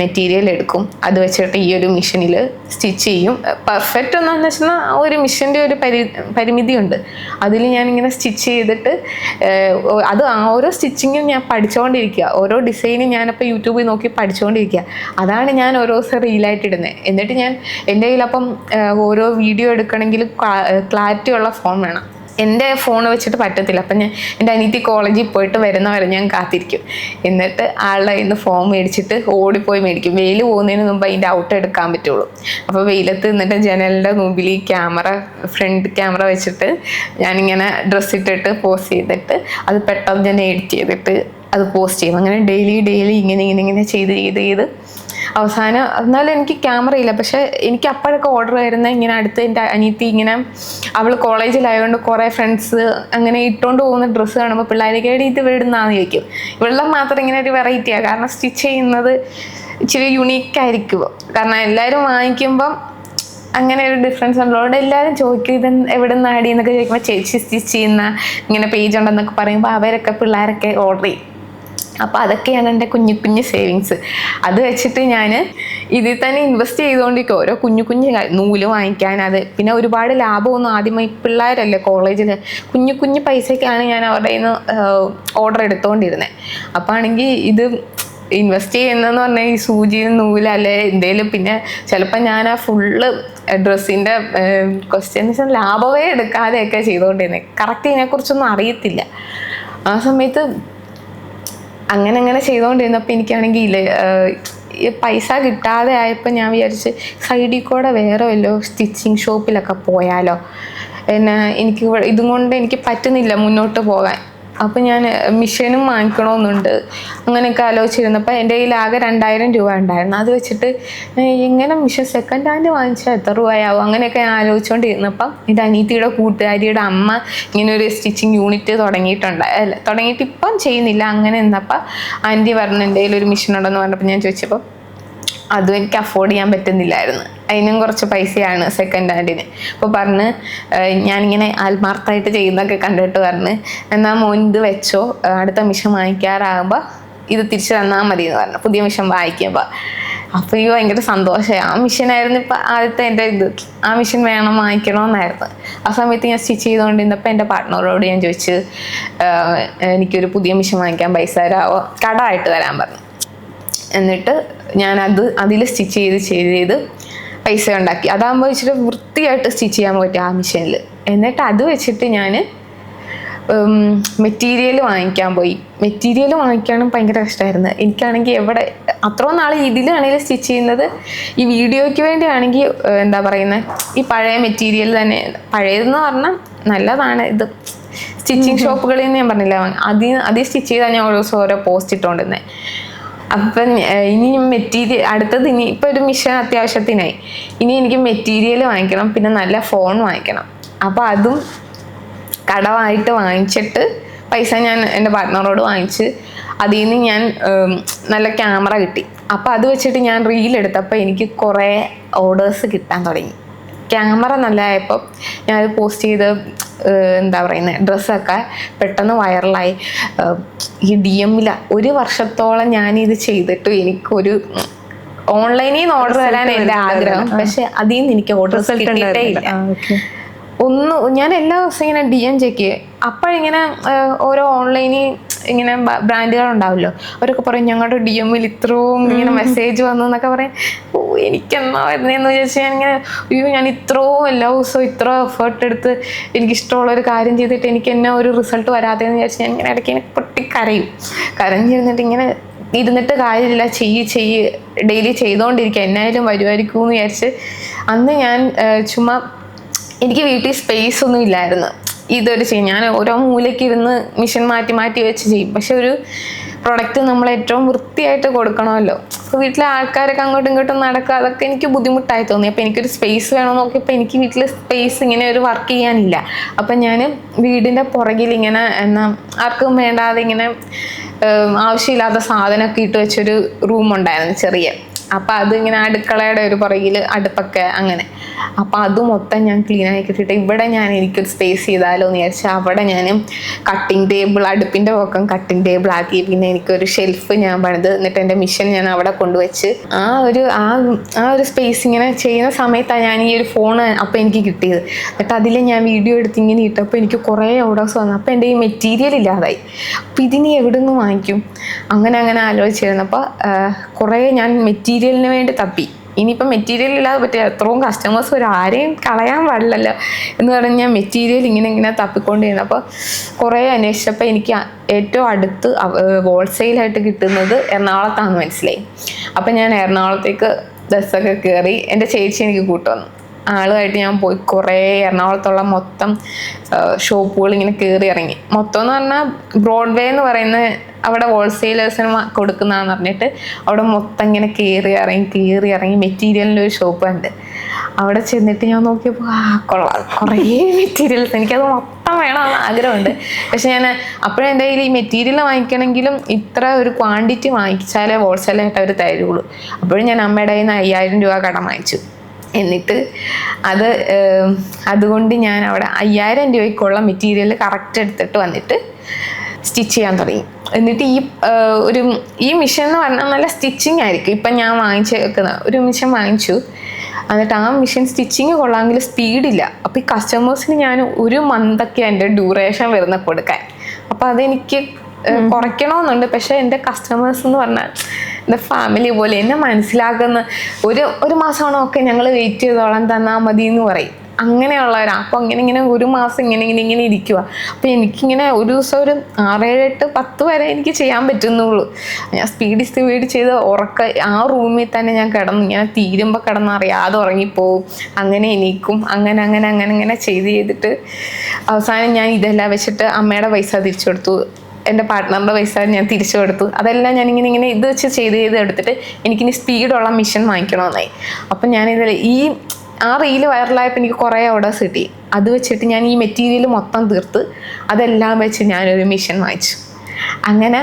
മെറ്റീരിയൽ എടുക്കും, അത് വെച്ചിട്ട് ഈ ഒരു മിഷനിൽ സ്റ്റിച്ച് ചെയ്യും. പെർഫെക്റ്റ് ഒന്നെന്ന് വെച്ചാൽ ഒരു മിഷൻ്റെ ഒരു പരിമിതി ഉണ്ട്. അതിൽ ഞാനിങ്ങനെ സ്റ്റിച്ച് ചെയ്തിട്ട് അത് ഓരോ സ്റ്റിച്ചിങ്ങും ഞാൻ പഠിച്ചുകൊണ്ടിരിക്കുക. ഓരോ ഡിസൈനും ഞാനപ്പോൾ യൂട്യൂബിൽ നോക്കി പഠിച്ചുകൊണ്ടിരിക്കുക. അതാണ് ഞാൻ ഓരോ ദിവസം റീലായിട്ട് ഇടുന്നത്. എന്നിട്ട് ഞാൻ എൻ്റെ കയ്യിൽ അപ്പം ഓരോ വീഡിയോ എടുക്കണമെങ്കിൽ ക്ലാരിറ്റി ഉള്ള ഫോൺ വേണം. എൻ്റെ ഫോൺ വെച്ചിട്ട് പറ്റത്തില്ല. അപ്പം ഞാൻ എൻ്റെ അനിയത്തി കോളേജിൽ പോയിട്ട് വരുന്നവരെ ഞാൻ കാത്തിരിക്കും. എന്നിട്ട് ആളുടെ കയ്യിൽ നിന്ന് ഫോൺ മേടിച്ചിട്ട് ഓടിപ്പോയി മേടിക്കും. വെയിൽ പോകുന്നതിന് മുമ്പ് അതിൻ്റെ ഔട്ട് എടുക്കാൻ പറ്റുള്ളൂ. അപ്പോൾ വെയിലത്ത് നിന്നിട്ട് ജനലിൻ്റെ മുമ്പിൽ ഈ ഫ്രണ്ട് ക്യാമറ വെച്ചിട്ട് ഞാനിങ്ങനെ ഡ്രസ്സ് ഇട്ടിട്ട് പോസ്റ്റ് ചെയ്തിട്ട് അത് പെട്ടെന്ന് ഞാൻ എഡിറ്റ് ചെയ്തിട്ട് അത് പോസ്റ്റ് ചെയ്യും. അങ്ങനെ ഡെയിലി ഇങ്ങനെ ചെയ്ത് അവസാനം എന്നാലും എനിക്ക് ക്യാമറ ഇല്ല. പക്ഷെ എനിക്ക് അപ്പോഴൊക്കെ ഓർഡർ വരുന്ന ഇങ്ങനെ അടുത്ത് എൻ്റെ അനിയത്തി ഇങ്ങനെ അവൾ കോളേജിലായതുകൊണ്ട് കുറേ ഫ്രണ്ട്സ് അങ്ങനെ ഇട്ടുകൊണ്ട് പോകുന്ന ഡ്രസ്സ് കാണുമ്പോൾ പിള്ളേരൊക്കെ ഇത് ഇവിടുന്നാന്ന് ചോദിക്കും. ഇവളുടെ മാത്രം ഇങ്ങനെ ഒരു വെറൈറ്റിയാണ്. കാരണം സ്റ്റിച്ച് ചെയ്യുന്നത് ഇച്ചിരി യുണീക്കായിരിക്കും. കാരണം എല്ലാവരും വാങ്ങിക്കുമ്പം അങ്ങനെ ഒരു ഡിഫറൻസ് ഉള്ളതുകൊണ്ട് എല്ലാവരും ചോദിക്കും ഇത് എവിടെ നിന്ന് ആടി എന്നൊക്കെ ചോദിക്കുമ്പോൾ ചേച്ചി സ്റ്റിച്ച് ചെയ്യുന്ന ഇങ്ങനെ പേജ് ഉണ്ടെന്നൊക്കെ പറയുമ്പോൾ അവരൊക്കെ പിള്ളേരൊക്കെ ഓർഡർ ചെയ്യും. അപ്പോൾ അതൊക്കെയാണ് എൻ്റെ കുഞ്ഞു സേവിങ്സ്. അത് വെച്ചിട്ട് ഞാൻ ഇതിൽ തന്നെ ഇൻവെസ്റ്റ് ചെയ്തുകൊണ്ടിരിക്കും. ഓരോ കുഞ്ഞു നൂല് വാങ്ങിക്കാൻ, അത് പിന്നെ ഒരുപാട് ലാഭമൊന്നും ആദ്യമായി പിള്ളേരല്ലേ കോളേജിൽ കുഞ്ഞു പൈസയ്ക്കാണ് ഞാൻ അവരുടെ കയ്യിൽ നിന്ന് ഓർഡർ എടുത്തുകൊണ്ടിരുന്നത്. അപ്പോൾ ആണെങ്കിൽ ഇത് ഇൻവെസ്റ്റ് ചെയ്യുന്നതെന്ന് പറഞ്ഞാൽ ഈ സൂചി നൂല് അല്ലെ എന്തേലും. പിന്നെ ചിലപ്പോൾ ഞാൻ ആ ഫുള്ള് ഡ്രസ്സിൻ്റെ ക്വസ്റ്റ്യൻസ് ലാഭമേ എടുക്കാതെയൊക്കെ ചെയ്തുകൊണ്ടിരുന്നത്. കറക്റ്റ് ഇതിനെക്കുറിച്ചൊന്നും അറിയത്തില്ല. ആ സമയത്ത് അങ്ങനെ ചെയ്തുകൊണ്ടിരുന്നപ്പോൾ എനിക്കാണെങ്കിൽ പൈസ കിട്ടാതെ ആയപ്പോൾ ഞാൻ വിചാരിച്ച് സൈഡിൽ കൂടെ വേറെ വല്ലോ സ്റ്റിച്ചിങ് ഷോപ്പിലൊക്കെ പോയാലോ. എനിക്ക് ഇതും കൊണ്ട് എനിക്ക് പറ്റുന്നില്ല മുന്നോട്ട് പോകാൻ. അപ്പം ഞാൻ മിഷനും വാങ്ങിക്കണമെന്നുണ്ട്. അങ്ങനെയൊക്കെ ആലോചിച്ചിരുന്നപ്പോൾ എൻ്റെ കയ്യിൽ ആകെ 2000 രൂപ ഉണ്ടായിരുന്നു. അത് വെച്ചിട്ട് എങ്ങനെ മിഷൻ സെക്കൻഡ് ഹാൻഡ് വാങ്ങിച്ചാൽ എത്ര രൂപയാവും അങ്ങനെയൊക്കെ ഞാൻ ആലോചിച്ചുകൊണ്ടിരുന്നപ്പം എൻ്റെ അനിയത്തിയുടെ കൂട്ടുകാരിയുടെ അമ്മ ഇങ്ങനെ ഒരു സ്റ്റിച്ചിങ് യൂണിറ്റ് തുടങ്ങിയിട്ട് ഇപ്പം ചെയ്യുന്നില്ല. അങ്ങനെ നിന്നപ്പോൾ ആൻറ്റി പറഞ്ഞു എൻ്റെ കയ്യിൽ ഒരു മിഷൻ ഉണ്ടെന്ന് പറഞ്ഞപ്പോൾ ഞാൻ ചോദിച്ചപ്പോൾ അതും എനിക്ക് അഫോർഡ് ചെയ്യാൻ പറ്റുന്നില്ലായിരുന്നു. അതിനും കുറച്ച് പൈസയാണ് സെക്കൻഡ് ഹാൻഡിന്. അപ്പോൾ പറഞ്ഞ് ഞാനിങ്ങനെ ആത്മാർത്ഥമായിട്ട് ചെയ്യുന്നതൊക്കെ കണ്ടിട്ട് പറഞ്ഞ് എന്നാൽ മോൻ ഇത് വെച്ചോ, അടുത്ത മിഷൻ വാങ്ങിക്കാറാകുമ്പോൾ ഇത് തിരിച്ച് തന്നാൽ മതി എന്ന് പറഞ്ഞു. പുതിയ മിഷൻ വാങ്ങിക്കുമ്പോൾ അപ്പോൾ ഈ ഭയങ്കര സന്തോഷമായി. ആ മിഷനായിരുന്നു ഇപ്പം ആദ്യത്തെ എൻ്റെ ആ മിഷൻ വാങ്ങിക്കണമെന്നായിരുന്നു. ആ സമയത്ത് ഞാൻ സ്റ്റിച്ച് ചെയ്തുകൊണ്ടിരുന്നപ്പോൾ എൻ്റെ പാർട്ട്ണറോട് ഞാൻ ചോദിച്ച് എനിക്കൊരു പുതിയ മിഷൻ വാങ്ങിക്കാൻ പൈസ തരാമോ, കടമായിട്ട് തരാൻ പറഞ്ഞു. എന്നിട്ട് ഞാൻ അതിൽ സ്റ്റിച്ച് ചെയ്ത് പൈസ ഉണ്ടാക്കി. അതാകുമ്പോൾ ഇച്ചിരി വൃത്തിയായിട്ട് സ്റ്റിച്ച് ചെയ്യാൻ പറ്റും ആ മെഷീനിൽ. എന്നിട്ട് അത് വെച്ചിട്ട് ഞാൻ മെറ്റീരിയൽ വാങ്ങിക്കാൻ പോയി. മെറ്റീരിയൽ വാങ്ങിക്കാനും ഭയങ്കര കഷ്ടമായിരുന്നു. എനിക്കാണെങ്കിൽ അത്രയും നാൾ ഇതിലാണെങ്കിൽ സ്റ്റിച്ച് ചെയ്യുന്നത് ഈ വീഡിയോയ്ക്ക് വേണ്ടിയാണെങ്കിൽ എന്താ പറയുന്നത് ഈ പഴയ മെറ്റീരിയൽ തന്നെ, പഴയതെന്ന് പറഞ്ഞാൽ നല്ലതാണ്. ഇത് സ്റ്റിച്ചിങ് ഷോപ്പുകളിൽ നിന്ന് ഞാൻ പറഞ്ഞില്ല, അതിൽ സ്റ്റിച്ച് ചെയ്താൽ ഞാൻ ഓരോ പോസ്റ്റ് ഇട്ടുകൊണ്ടിരുന്നത്. അപ്പം ഇനി അടുത്തത് ഇപ്പം ഒരു മിഷൻ അത്യാവശ്യത്തിനായി. ഇനി എനിക്ക് മെറ്റീരിയൽ വാങ്ങിക്കണം, പിന്നെ നല്ല ഫോൺ വാങ്ങിക്കണം. അപ്പോൾ അതും കടമായിട്ട് വാങ്ങിച്ചിട്ട് പൈസ ഞാൻ എൻ്റെ പാർട്ട്ണറോട് വാങ്ങിച്ച് അതിൽ നിന്ന് ഞാൻ നല്ല ക്യാമറ കിട്ടി. അപ്പോൾ അത് വെച്ചിട്ട് ഞാൻ റീലെടുത്തപ്പോൾ എനിക്ക് കുറേ ഓർഡേഴ്സ് കിട്ടാൻ തുടങ്ങി. ക്യാമറ നല്ലതായപ്പോൾ ഞാനത് പോസ്റ്റ് ചെയ്ത് എന്താ പറയുന്നത് ഡ്രസ്സൊക്കെ പെട്ടെന്ന് വൈറലായി. ഈ DM-ൽ 1 വർഷത്തോളം ഞാനിത് ചെയ്തിട്ട് എനിക്കൊരു ഓൺലൈനിൽ നിന്ന് ഓർഡർ തരാൻ എൻ്റെ ആഗ്രഹം. പക്ഷെ അതിൽ നിന്ന് എനിക്ക് ഓർഡേഴ്സ് കിട്ടിയിട്ടേ ഇല്ല. ഞാൻ എല്ലാ ദിവസവും ഇങ്ങനെ DM ചെക്ക് ചെയ്യും. അപ്പോഴിങ്ങനെ ഓരോ ഓൺലൈനിൽ ഇങ്ങനെ ബ്രാൻഡുകൾ ഉണ്ടാവുമല്ലോ, അവരൊക്കെ പറയും ഞങ്ങളുടെ DM-ൽ ഇത്രയും ഇങ്ങനെ മെസ്സേജ് വന്നു എന്നൊക്കെ പറയും. എനിക്കെന്നാ വരുന്നതെന്ന് വിചാരിച്ചാൽ ഞാൻ ഇത്രയും എല്ലാ ദിവസവും ഇത്ര എഫേർട്ട് എടുത്ത് എനിക്കിഷ്ടമുള്ളൊരു കാര്യം ചെയ്തിട്ട് എനിക്ക് എന്നെ ഒരു റിസൾട്ട് വരാതെന്ന് വിചാരിച്ച് ഞാൻ ഇങ്ങനെ ഇടയ്ക്ക് കരഞ്ഞിരുന്നിട്ട് ഇങ്ങനെ ഇരുന്നിട്ട് കാര്യമില്ല, ചെയ്യ് ഡെയിലി ചെയ്തുകൊണ്ടിരിക്കുക, എന്നായാലും വരുമായിരിക്കും എന്ന് വിചാരിച്ച് അന്ന് ഞാൻ ചുമ്മാ എനിക്ക് വീട്ടിൽ സ്പേസ് ഒന്നും ഇല്ലായിരുന്നു. ഇതൊരു ചെയ്യും ഞാൻ ഓരോ മൂലയ്ക്ക് ഇരുന്ന് മിഷൻ മാറ്റി വെച്ച് ചെയ്യും. പക്ഷെ ഒരു പ്രൊഡക്റ്റ് നമ്മൾ ഏറ്റവും വൃത്തിയായിട്ട് കൊടുക്കണമല്ലോ. അപ്പോൾ വീട്ടിലെ ആൾക്കാരൊക്കെ അങ്ങോട്ടും ഇങ്ങോട്ടും നടക്കുക, അതൊക്കെ എനിക്ക് ബുദ്ധിമുട്ടായി തോന്നി. അപ്പോൾ എനിക്കൊരു സ്പേസ് വേണമെന്ന് നോക്കിയപ്പോൾ എനിക്ക് വീട്ടിൽ സ്പേസ് ഇങ്ങനെ ഒരു വർക്ക് ചെയ്യാനില്ല. അപ്പം ഞാൻ വീടിൻ്റെ പുറകിൽ ഇങ്ങനെ ആർക്കും വേണ്ടാതെ ഇങ്ങനെ ആവശ്യമില്ലാത്ത സാധനമൊക്കെ ഇട്ട് വെച്ചൊരു റൂമുണ്ടായിരുന്നു ചെറിയ. അപ്പം അതിങ്ങനെ അടുക്കളയുടെ ഒരു പുറകിൽ അടുപ്പൊക്കെ അങ്ങനെ. അപ്പം അത് മൊത്തം ഞാൻ ക്ലീനായി കിട്ടിയിട്ട് ഇവിടെ എനിക്കൊരു സ്പേസ് ചെയ്താലോ എന്ന് വിചാരിച്ചാൽ അവിടെ ഞാൻ കട്ടിങ് ടേബിൾ, അടുപ്പിൻ്റെ പക്കം കട്ടിങ് ടേബിൾ ആക്കി. പിന്നെ എനിക്കൊരു ഷെൽഫ് ഞാൻ പണിത്, എന്നിട്ട് എൻ്റെ മിഷൻ ഞാൻ അവിടെ കൊണ്ടുവച്ച് ആ ഒരു സ്പേസ് ഇങ്ങനെ ചെയ്യുന്ന സമയത്താണ് ഞാൻ ഈ ഒരു ഫോൺ അപ്പം എനിക്ക് കിട്ടിയത്. എന്നിട്ട് അതിൽ ഞാൻ വീഡിയോ എടുത്ത് ഇങ്ങനെ ഇട്ടപ്പോൾ എനിക്ക് കുറേ ഓർഡേഴ്സ് വന്നു. അപ്പോൾ എൻ്റെ ഈ മെറ്റീരിയൽ ഇല്ലാതായി. അപ്പോൾ ഇതിന് എവിടെ നിന്ന് വാങ്ങിക്കും? അങ്ങനെ ആലോചിച്ചിരുന്നപ്പോൾ കുറേ ഞാൻ മെറ്റീരിയലിന് വേണ്ടി തപ്പി. ഇനിയിപ്പോൾ മെറ്റീരിയൽ ഇല്ലാതെ പറ്റില്ല, എത്രയും കസ്റ്റമേഴ്സ് വരും, ആരെയും കളയാൻ പാടില്ലല്ലോ എന്ന് പറഞ്ഞ് ഞാൻ മെറ്റീരിയൽ ഇങ്ങനെ തപ്പിക്കൊണ്ടിരുന്നു. അപ്പോൾ കുറേ അന്വേഷിച്ചപ്പോൾ എനിക്ക് ഏറ്റവും അടുത്ത് ഹോൾസെയിലായിട്ട് കിട്ടുന്നത് എറണാകുളത്താണെന്ന് മനസ്സിലായി. അപ്പം ഞാൻ എറണാകുളത്തേക്ക് ബസ്സൊക്കെ കയറി, എൻ്റെ ചേച്ചി എനിക്ക് കൂട്ടുവന്നു. ആളുമായിട്ട് ഞാൻ പോയി കുറേ എറണാകുളത്തുള്ള മൊത്തം ഷോപ്പുകൾ ഇങ്ങനെ കയറി ഇറങ്ങി. മൊത്തം എന്ന് പറഞ്ഞാൽ ബ്രോഡ്വേ എന്ന് പറയുന്ന അവിടെ ഹോൾസെയിലേഴ്സിന് കൊടുക്കുന്നതെന്ന് പറഞ്ഞിട്ട് അവിടെ മൊത്തം ഇങ്ങനെ കയറി ഇറങ്ങി മെറ്റീരിയലിൻ്റെ ഒരു ഷോപ്പ് ഉണ്ട്. അവിടെ ചെന്നിട്ട് ഞാൻ നോക്കിയപ്പോൾ കൊള്ളാം, കുറേ മെറ്റീരിയൽസ്, എനിക്കത് മൊത്തം വേണമെന്ന് ആഗ്രഹമുണ്ട്. പക്ഷെ ഞാൻ അപ്പോഴും എൻ്റെ കയ്യിൽ ഈ മെറ്റീരിയൽ വാങ്ങിക്കണമെങ്കിലും ഇത്ര ഒരു ക്വാണ്ടിറ്റി വാങ്ങിച്ചാലേ ഹോൾസെയിലായിട്ട് അവർ തരുള്ളൂ. അപ്പോഴും ഞാൻ അമ്മയുടെ കയ്യിൽ നിന്ന് 5000 രൂപ കടം വാങ്ങിച്ചു. എന്നിട്ട് അതുകൊണ്ട് ഞാൻ അവിടെ 5000 രൂപയ്ക്കുള്ള മെറ്റീരിയൽ കറക്റ്റ് എടുത്തിട്ട് വന്നിട്ട് സ്റ്റിച്ച് ചെയ്യാൻ തുടങ്ങി. എന്നിട്ട് ഈ മിഷൻ എന്ന് പറഞ്ഞാൽ നല്ല സ്റ്റിച്ചിങ് ആയിരിക്കും. ഇപ്പം ഞാൻ വാങ്ങിച്ചേക്കുന്ന ഒരു മിഷൻ വാങ്ങിച്ചു, എന്നിട്ട് ആ മിഷൻ സ്റ്റിച്ചിങ് കൊള്ളാമെങ്കിൽ സ്പീഡില്ല. അപ്പോൾ ഈ കസ്റ്റമേഴ്സിന് ഞാൻ 1 മന്തൊക്കെ എൻ്റെ ഡ്യൂറേഷൻ വരുന്ന കൊടുക്കാൻ. അപ്പോൾ അതെനിക്ക് കുറയ്ക്കണമെന്നുണ്ട്. പക്ഷേ എൻ്റെ കസ്റ്റമേഴ്സ് എന്ന് പറഞ്ഞാൽ എൻ്റെ ഫാമിലി പോലെ എന്നെ മനസ്സിലാക്കുന്ന ഒരു മാസമാണോ ഒക്കെ ഞങ്ങൾ വെയിറ്റ് ചെയ്തോളാൻ തന്നാൽ മതി എന്ന് പറയും. അങ്ങനെയുള്ളവരാണ്. അപ്പോൾ ഇങ്ങനെ 1 മാസം ഇങ്ങനെ ഇരിക്കുക. അപ്പോൾ എനിക്കിങ്ങനെ ഒരു ദിവസം ഒരു 6, 7, 8, 10 വരെ എനിക്ക് ചെയ്യാൻ പറ്റുന്നുള്ളൂ. ഞാൻ സ്പീഡ് ചെയ്ത് ആ റൂമിൽ തന്നെ ഞാൻ ഇങ്ങനെ തീരുമ്പോൾ അറിയാതെ ഉറങ്ങിപ്പോവും. അങ്ങനെ എണീക്കും. അങ്ങനെ ചെയ്തിട്ട് അവസാനം ഞാൻ ഇതെല്ലാം വെച്ചിട്ട് അമ്മയുടെ പൈസ തിരിച്ചു കൊടുത്തു, എൻ്റെ പാർട്ട്ണറിൻ്റെ പൈസ ഞാൻ തിരിച്ചു കൊടുത്തു. അതെല്ലാം ഞാൻ ഇങ്ങനെ ഇത് വെച്ച് ചെയ്ത് എടുത്തിട്ട് എനിക്കിനി സ്പീഡുള്ള മിഷൻ വാങ്ങിക്കണമെന്നായി. അപ്പം ഞാനിതിൽ ആ റീല് വൈറലായപ്പോൾ എനിക്ക് കുറേ ഓർഡേഴ്സ് കിട്ടി. അത് വെച്ചിട്ട് ഞാൻ ഈ മെറ്റീരിയൽ മൊത്തം തീർത്ത് അതെല്ലാം വെച്ച് ഞാനൊരു മിഷൻ വാങ്ങിച്ചു. അങ്ങനെ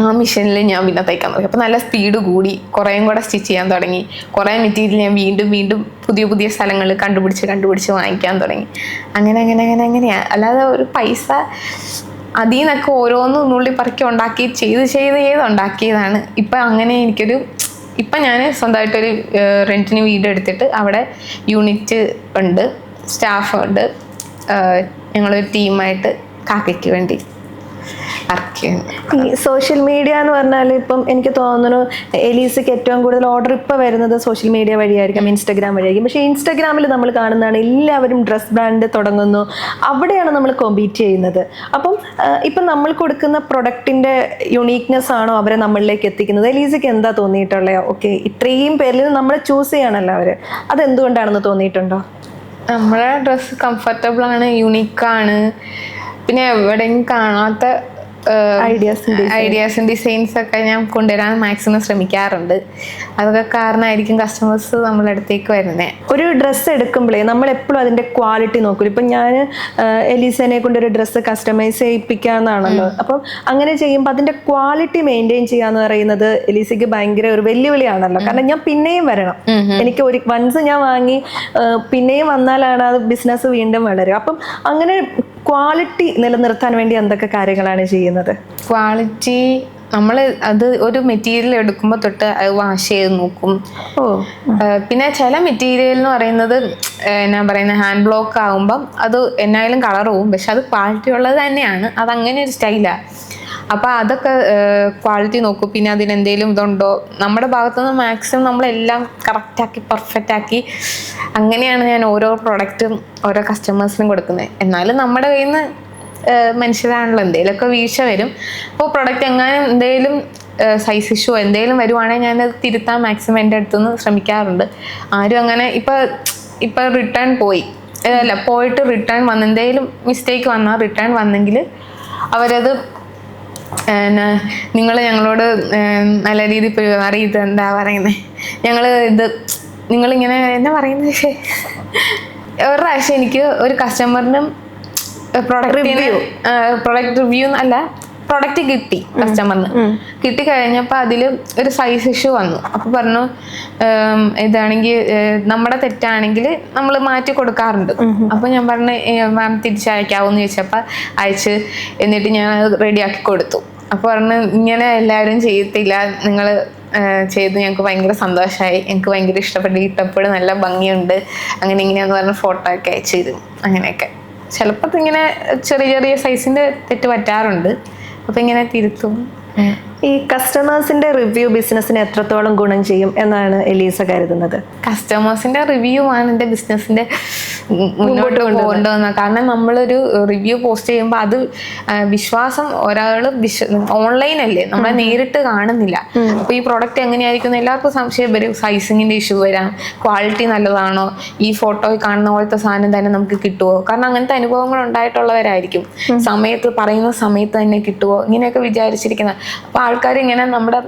ആ മിഷനിൽ ഞാൻ പിന്നെ തയ്ക്കാൻ തുടങ്ങി. അപ്പോൾ നല്ല സ്പീഡ് കൂടി, കുറേയും കൂടെ സ്റ്റിച്ച് ചെയ്യാൻ തുടങ്ങി. കുറേ മെറ്റീരിയൽ ഞാൻ വീണ്ടും പുതിയ സ്ഥലങ്ങൾ കണ്ടുപിടിച്ച് വാങ്ങിക്കാൻ തുടങ്ങി. അങ്ങനെയാണ്. അല്ലാതെ ഒരു പൈസ അതിൽ നിന്നൊക്കെ ഓരോന്നും നുള്ളി പറക്കി ഉണ്ടാക്കി ചെയ്ത് ഉണ്ടാക്കിയതാണ്. ഇപ്പം ഇപ്പം ഞാൻ സ്വന്തമായിട്ടൊരു റെൻറ്റിന് വീട് എടുത്തിട്ട് അവിടെ യൂണിറ്റ് ഉണ്ട്, സ്റ്റാഫുണ്ട്. ഞങ്ങളൊരു ടീമായിട്ട് കാക്കയ്ക്ക് വേണ്ടി വർക്ക് ചെയ്യുന്നു. ഈ സോഷ്യൽ മീഡിയ എന്ന് പറഞ്ഞാൽ ഇപ്പം എനിക്ക് തോന്നുന്നു എലീസയ്ക്ക് ഏറ്റവും കൂടുതൽ ഓർഡർ ഇപ്പോൾ വരുന്നത് സോഷ്യൽ മീഡിയ വഴിയായിരിക്കും, ഇൻസ്റ്റാഗ്രാം വഴിയായിരിക്കും. പക്ഷേ ഇൻസ്റ്റാഗ്രാമിൽ നമ്മൾ കാണുന്നതാണ് എല്ലാവരും ഡ്രസ് ബ്രാൻഡ് തുടങ്ങുന്നു, അവിടെയാണ് നമ്മൾ കോമ്പീറ്റ് ചെയ്യുന്നത്. അപ്പം ഇപ്പം നമ്മൾ കൊടുക്കുന്ന പ്രൊഡക്റ്റിൻ്റെ യുണീക്നെസ് ആണോ അവരെ നമ്മളിലേക്ക് എത്തിക്കുന്നത്? എലീസയ്ക്ക് എന്താ തോന്നിയിട്ടുള്ളത്? ഓക്കെ, ഇത്രയും പേരിൽ നമ്മളെ ചൂസ് ചെയ്യണമല്ലോ അവർ, അതെന്തുകൊണ്ടാണെന്ന് തോന്നിയിട്ടുണ്ടോ? നമ്മളെ ഡ്രസ്സ് കംഫർട്ടബിളാണ്, യുണീക്കാണ്, പിന്നെ എവിടെയും കാണാത്ത ഐഡിയാസും ഡിസൈൻസ് ഒക്കെ ഞാൻ കൊണ്ടുവരാൻ മാക്സിമം ശ്രമിക്കാറുണ്ട്. അതൊക്കെ കാരണമായിരിക്കും കസ്റ്റമേഴ്സ് നമ്മളെ അടുത്തേക്ക് വരുന്നത്. ഒരു ഡ്രസ്സ് എടുക്കുമ്പോഴേ നമ്മൾ എപ്പോഴും അതിൻ്റെ ക്വാളിറ്റി നോക്കില്ല. ഇപ്പം ഞാൻ എലീസനെ കൊണ്ടൊരു ഡ്രസ്സ് കസ്റ്റമൈസ് ചെയ്യിപ്പിക്കാന്നാണല്ലോ. അപ്പം അങ്ങനെ ചെയ്യുമ്പോൾ അതിൻ്റെ ക്വാളിറ്റി മെയിൻറ്റെയിൻ ചെയ്യാന്ന് പറയുന്നത് എലീസയ്ക്ക് ഭയങ്കര ഒരു വെല്ലുവിളിയാണല്ലോ. കാരണം ഞാൻ പിന്നെയും വരണം, എനിക്ക് വൺസ് ഞാൻ വാങ്ങി പിന്നെയും വന്നാലാണ് അത് ബിസിനസ് വീണ്ടും വളരും. അപ്പം അങ്ങനെ ക്വാളിറ്റി നിലനിർത്താൻ വേണ്ടി എന്തൊക്കെ കാര്യങ്ങളാണ് ചെയ്യുന്നത്? ക്വാളിറ്റി നമ്മൾ ഒരു മെറ്റീരിയൽ എടുക്കുമ്പോൾ തൊട്ട് അത് വാഷ് ചെയ്ത് നോക്കും. പിന്നെ ചില മെറ്റീരിയൽ എന്ന് പറയുന്നത് എന്നാ പറയുന്നത് ഹാൻഡ് ബ്ലോക്ക് ആകുമ്പം അത് എന്നായാലും കളർ പോവും, പക്ഷെ അത് ക്വാളിറ്റി ഉള്ളത് തന്നെയാണ്, അതങ്ങനെ ഒരു സ്റ്റൈലാണ്. അപ്പോൾ അതൊക്കെ ക്വാളിറ്റി നോക്കും. പിന്നെ അതിനെന്തെങ്കിലും ഇതുണ്ടോ, നമ്മുടെ ഭാഗത്തുനിന്ന് മാക്സിമം നമ്മളെല്ലാം കറക്റ്റാക്കി പെർഫെക്റ്റാക്കി അങ്ങനെയാണ് ഞാൻ ഓരോ പ്രോഡക്റ്റും ഓരോ കസ്റ്റമേഴ്സിനും കൊടുക്കുന്നത്. എന്നാലും നമ്മുടെ കയ്യിൽ നിന്ന് മനുഷ്യരാണല്ലോ, എന്തെങ്കിലുമൊക്കെ വീഴ്ച വരും. അപ്പോൾ പ്രൊഡക്റ്റ് എങ്ങാനും എന്തെങ്കിലും സൈസ് ഇഷ്യൂ എന്തെങ്കിലും വരുവാണെങ്കിൽ ഞാനത് തിരുത്താൻ മാക്സിമം എൻ്റെ അടുത്തുനിന്ന് ശ്രമിക്കാറുണ്ട്. ആരും അങ്ങനെ ഇപ്പം റിട്ടേൺ പോയിട്ട് റിട്ടേൺ വന്ന് എന്തെങ്കിലും മിസ്റ്റേക്ക് വന്നാൽ റിട്ടേൺ വന്നെങ്കിൽ അവരത് നിങ്ങൾ ഞങ്ങളോട് നല്ല രീതിയിൽ പെരുമാറി, ഇത് എന്താ പറയുന്നത്, നിങ്ങളിങ്ങനെ എന്നാ പറയുന്നത്, പക്ഷേ ഒരു പ്രാവശ്യം എനിക്ക് ഒരു കസ്റ്റമറിനും പ്രൊഡക്റ്റ് റിവ്യൂ അല്ല, പ്രൊഡക്റ്റ് കിട്ടി കസ്റ്റമറിന്. കിട്ടിക്കഴിഞ്ഞപ്പോൾ അതിൽ ഒരു സൈസ് ഇഷ്യൂ വന്നു. അപ്പോൾ പറഞ്ഞു ഇതാണെങ്കിൽ നമ്മുടെ തെറ്റാണെങ്കിൽ നമ്മൾ മാറ്റി കൊടുക്കാറുണ്ട്. അപ്പോൾ ഞാൻ പറഞ്ഞു മാം തിരിച്ചയക്കാവോന്ന് ചോദിച്ചപ്പോൾ അയച്ച്, എന്നിട്ട് ഞാൻ റെഡിയാക്കി കൊടുത്തു. അപ്പോൾ പറഞ്ഞു ഇങ്ങനെ എല്ലാവരും ചെയ്യത്തില്ല, നിങ്ങൾ ചെയ്ത് ഞങ്ങൾക്ക് ഭയങ്കര സന്തോഷമായി, എനിക്ക് ഭയങ്കര ഇഷ്ടപ്പെട്ട് നല്ല ഭംഗിയുണ്ട്, അങ്ങനെ ഇങ്ങനെയാന്ന് പറഞ്ഞ് ഫോട്ടോ ഒക്കെ അയച്ചു തരും. അങ്ങനെയൊക്കെ ചിലപ്പോൾ ഇങ്ങനെ ചെറിയ സൈസിൻ്റെ തെറ്റ് പറ്റാറുണ്ട്. അപ്പം ഇങ്ങനെ തിരുത്തും. ഈ കസ്റ്റമേഴ്സിന്റെ റിവ്യൂ ബിസിനസ്സിന് എത്രത്തോളം ഗുണം ചെയ്യും എന്നാണ് എലീസ കരുതുന്നത്? കസ്റ്റമേഴ്സിന്റെ റിവ്യൂ ആണ് എൻ്റെ ബിസിനസ്സിന്റെ മുന്നോട്ട് കൊണ്ടുവന്നത്. കാരണം നമ്മളൊരു റിവ്യൂ പോസ്റ്റ് ചെയ്യുമ്പോൾ അത് വിശ്വാസം ഒരാൾ ഓൺലൈൻ അല്ലേ, നമ്മളെ നേരിട്ട് കാണുന്നില്ല. അപ്പൊ ഈ പ്രോഡക്റ്റ് എങ്ങനെയായിരിക്കും എല്ലാവർക്കും സംശയം വരും. സൈസിങ്ങിന്റെ ഇഷ്യൂ വരാം, ക്വാളിറ്റി നല്ലതാണോ, ഈ ഫോട്ടോയിൽ കാണുന്ന പോലത്തെ സാധനം തന്നെ നമുക്ക് കിട്ടുമോ, കാരണം അങ്ങനത്തെ അനുഭവങ്ങൾ ഉണ്ടായിട്ടുള്ളവരായിരിക്കും. പറയുന്ന സമയത്ത് തന്നെ കിട്ടുമോ, ഇങ്ങനെയൊക്കെ വിചാരിച്ചിരിക്കുന്നത്. അപ്പൊ ആൾക്കാർ ഇങ്ങനെ നമ്മുടെ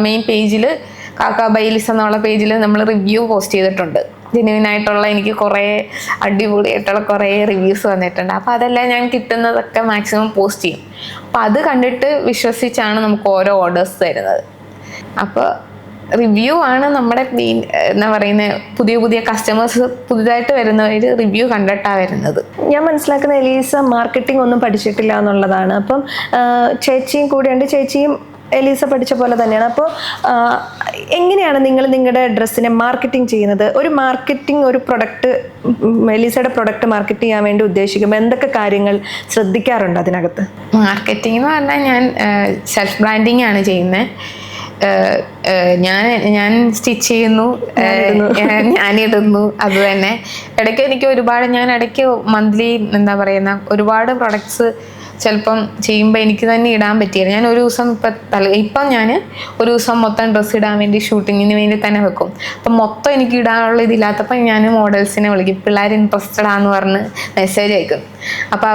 മെയിൻ പേജിൽ കാക്ക ബൈലിസ് എന്നുള്ള പേജിൽ നമ്മൾ റിവ്യൂ പോസ്റ്റ് ചെയ്തിട്ടുണ്ട്. ജെന്യുവിൻ ആയിട്ടുള്ള എനിക്ക് കുറേ അടിപൊളിയായിട്ടുള്ള കുറേ റിവ്യൂസ് വന്നിട്ടുണ്ട്. അപ്പോൾ അതെല്ലാം ഞാൻ കിട്ടുന്നതൊക്കെ മാക്സിമം പോസ്റ്റ് ചെയ്യും. അപ്പോൾ അത് കണ്ടിട്ട് വിശ്വസിച്ചാണ് നമുക്ക് ഓരോ ഓർഡേഴ്സ് തരുന്നത്. അപ്പോൾ റിവ്യൂ ആണ് നമ്മുടെ മെയിൻ എന്താ പറയുന്നത്, പുതിയ പുതിയ കസ്റ്റമേഴ്സ് പുതുതായിട്ട് വരുന്നവർ റിവ്യൂ കണ്ടിട്ടാണ് വരുന്നത്. ഞാൻ മനസ്സിലാക്കുന്ന എലീസ മാർക്കറ്റിംഗ് ഒന്നും പഠിച്ചിട്ടില്ല എന്നുള്ളതാണ്. അപ്പം ചേച്ചിയും കൂടെയുണ്ട്, ചേച്ചിയും എലീസ പഠിച്ച പോലെ തന്നെയാണ്. അപ്പോൾ എങ്ങനെയാണ് നിങ്ങൾ നിങ്ങളുടെ ഡ്രസ്സിനെ മാർക്കറ്റിംഗ് ചെയ്യുന്നത്? ഒരു പ്രൊഡക്റ്റ്, എലീസയുടെ പ്രൊഡക്റ്റ് മാർക്കറ്റ് ചെയ്യാൻ വേണ്ടി ഉദ്ദേശിക്കുമ്പോൾ എന്തൊക്കെ കാര്യങ്ങൾ ശ്രദ്ധിക്കാറുണ്ട് അതിനകത്ത്? മാർക്കറ്റിംഗ് എന്ന് പറഞ്ഞാൽ ഞാൻ സെൽഫ് ബ്രാൻഡിങ് ആണ് ചെയ്യുന്നത്. ഞാൻ സ്റ്റിച്ച് ചെയ്യുന്നു, ഞാനിടുന്നു. അത് തന്നെ ഇടയ്ക്ക് എനിക്ക് ഞാൻ ഇടയ്ക്ക് മന്ത്ലി എന്താ പറയുന്ന ഒരുപാട് പ്രൊഡക്ട്സ് ചിലപ്പം ചെയ്യുമ്പോൾ എനിക്ക് തന്നെ ഇടാൻ പറ്റിയില്ല. ഞാൻ ഒരു ദിവസം ഇപ്പം ഞാൻ ഒരു ദിവസം മൊത്തം ഡ്രസ്സ് ഇടാൻ വേണ്ടി ഷൂട്ടിങ്ങിന് വേണ്ടി തന്നെ വെക്കും. അപ്പം മൊത്തം എനിക്ക് ഇടാനുള്ള ഇതില്ലാത്തപ്പം ഞാൻ മോഡൽസിനെ വിളിക്കും, പിള്ളേർ ഇൻട്രസ്റ്റഡ് ആണെന്ന് പറഞ്ഞ് മെസ്സേജ് അയക്കും. അപ്പം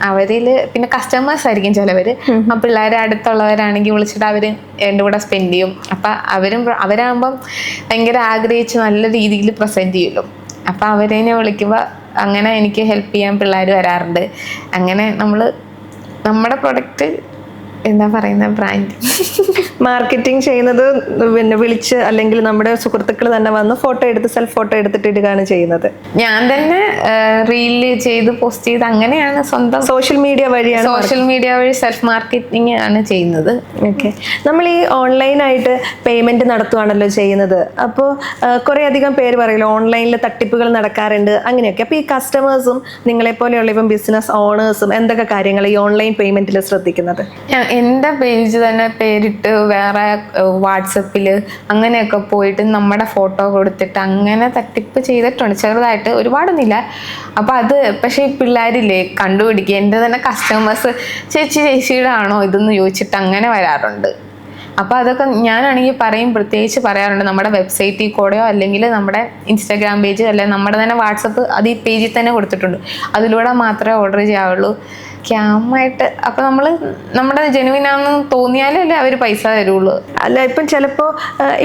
അവരിൽ പിന്നെ കസ്റ്റമേഴ്സ് ആയിരിക്കും ചിലവർ. അപ്പം പിള്ളേർ അടുത്തുള്ളവരാണെങ്കിൽ വിളിച്ചിട്ട് അവർ എൻ്റെ കൂടെ സ്പെൻഡ് ചെയ്യും. അപ്പം അവരാകുമ്പം ഭയങ്കര ആഗ്രഹിച്ച് നല്ല രീതിയിൽ പ്രസൻറ്റ് ചെയ്യുമല്ലോ. അപ്പം അവരെ വിളിക്കുമ്പോൾ അങ്ങനെ എനിക്ക് ഹെൽപ്പ് ചെയ്യാൻ പിള്ളേർ വരാറുണ്ട്. അങ്ങനെ നമ്മുടെ പ്രൊഡക്റ്റ് എന്താ പറയുന്ന ബ്രാൻഡ് മാർക്കറ്റിംഗ് ചെയ്യുന്നത് പിന്നെ വിളിച്ച് അല്ലെങ്കിൽ നമ്മുടെ സുഹൃത്തുക്കൾ തന്നെ വന്ന് ഫോട്ടോ എടുത്ത് സെൽഫ് ഫോട്ടോ എടുത്തിട്ട് ഇടുകയാണ് ചെയ്യുന്നത്. ഞാൻ തന്നെ റീല് ചെയ്ത് പോസ്റ്റ് ചെയ്ത് അങ്ങനെയാണ് സ്വന്തം സോഷ്യൽ മീഡിയ വഴി സെൽഫ് മാർക്കറ്റിംഗ് ആണ് ചെയ്യുന്നത്. ഓക്കെ, നമ്മൾ ഈ ഓൺലൈനായിട്ട് പേയ്മെന്റ് നടത്തുകയാണല്ലോ ചെയ്യുന്നത്. അപ്പോൾ കുറേ അധികം പേര് പറയല്ലോ ഓൺലൈനിൽ തട്ടിപ്പുകൾ നടക്കാറുണ്ട് അങ്ങനെയൊക്കെ. അപ്പോൾ ഈ കസ്റ്റമേഴ്സും നിങ്ങളെപ്പോലെയുള്ള ഇപ്പം ബിസിനസ് ഓണേഴ്സും എന്തൊക്കെ കാര്യങ്ങൾ ഈ ഓൺലൈൻ പേയ്മെന്റിൽ ശ്രദ്ധിക്കുന്നത്? എൻ്റെ പേജ് തന്നെ പേരിട്ട് വേറെ വാട്സപ്പിൽ അങ്ങനെയൊക്കെ പോയിട്ട് നമ്മുടെ ഫോട്ടോ കൊടുത്തിട്ട് അങ്ങനെ തട്ടിപ്പ് ചെയ്തിട്ടുണ്ട് ചെറുതായിട്ട്, ഒരുപാടൊന്നുമില്ല. അപ്പം അത് പക്ഷേ ഈ പിള്ളേരില്ലേ കണ്ടുപിടിക്കുക. എൻ്റെ തന്നെ കസ്റ്റമേഴ്സ് ചേച്ചിയുടെ ആണോ ഇതെന്ന് ചോദിച്ചിട്ട് അങ്ങനെ വരാറുണ്ട്. അപ്പോൾ അതൊക്കെ ഞാനാണെങ്കിൽ പ്രത്യേകിച്ച് പറയാറുണ്ട്, നമ്മുടെ വെബ്സൈറ്റിൽ കൂടെയോ അല്ലെങ്കിൽ നമ്മുടെ ഇൻസ്റ്റാഗ്രാം പേജ് അല്ലെങ്കിൽ നമ്മുടെ തന്നെ വാട്സപ്പ് അത് ഈ പേജിൽ തന്നെ കൊടുത്തിട്ടുണ്ട്. അതിലൂടെ മാത്രമേ ഓർഡർ ചെയ്യാവുള്ളൂ ക്യാമായിട്ട്. അപ്പം നമ്മുടെ ജെനുവിനാണെന്ന് തോന്നിയാലല്ലേ അവർ പൈസ തരുള്ളൂ. അല്ല, ഇപ്പം ചിലപ്പോൾ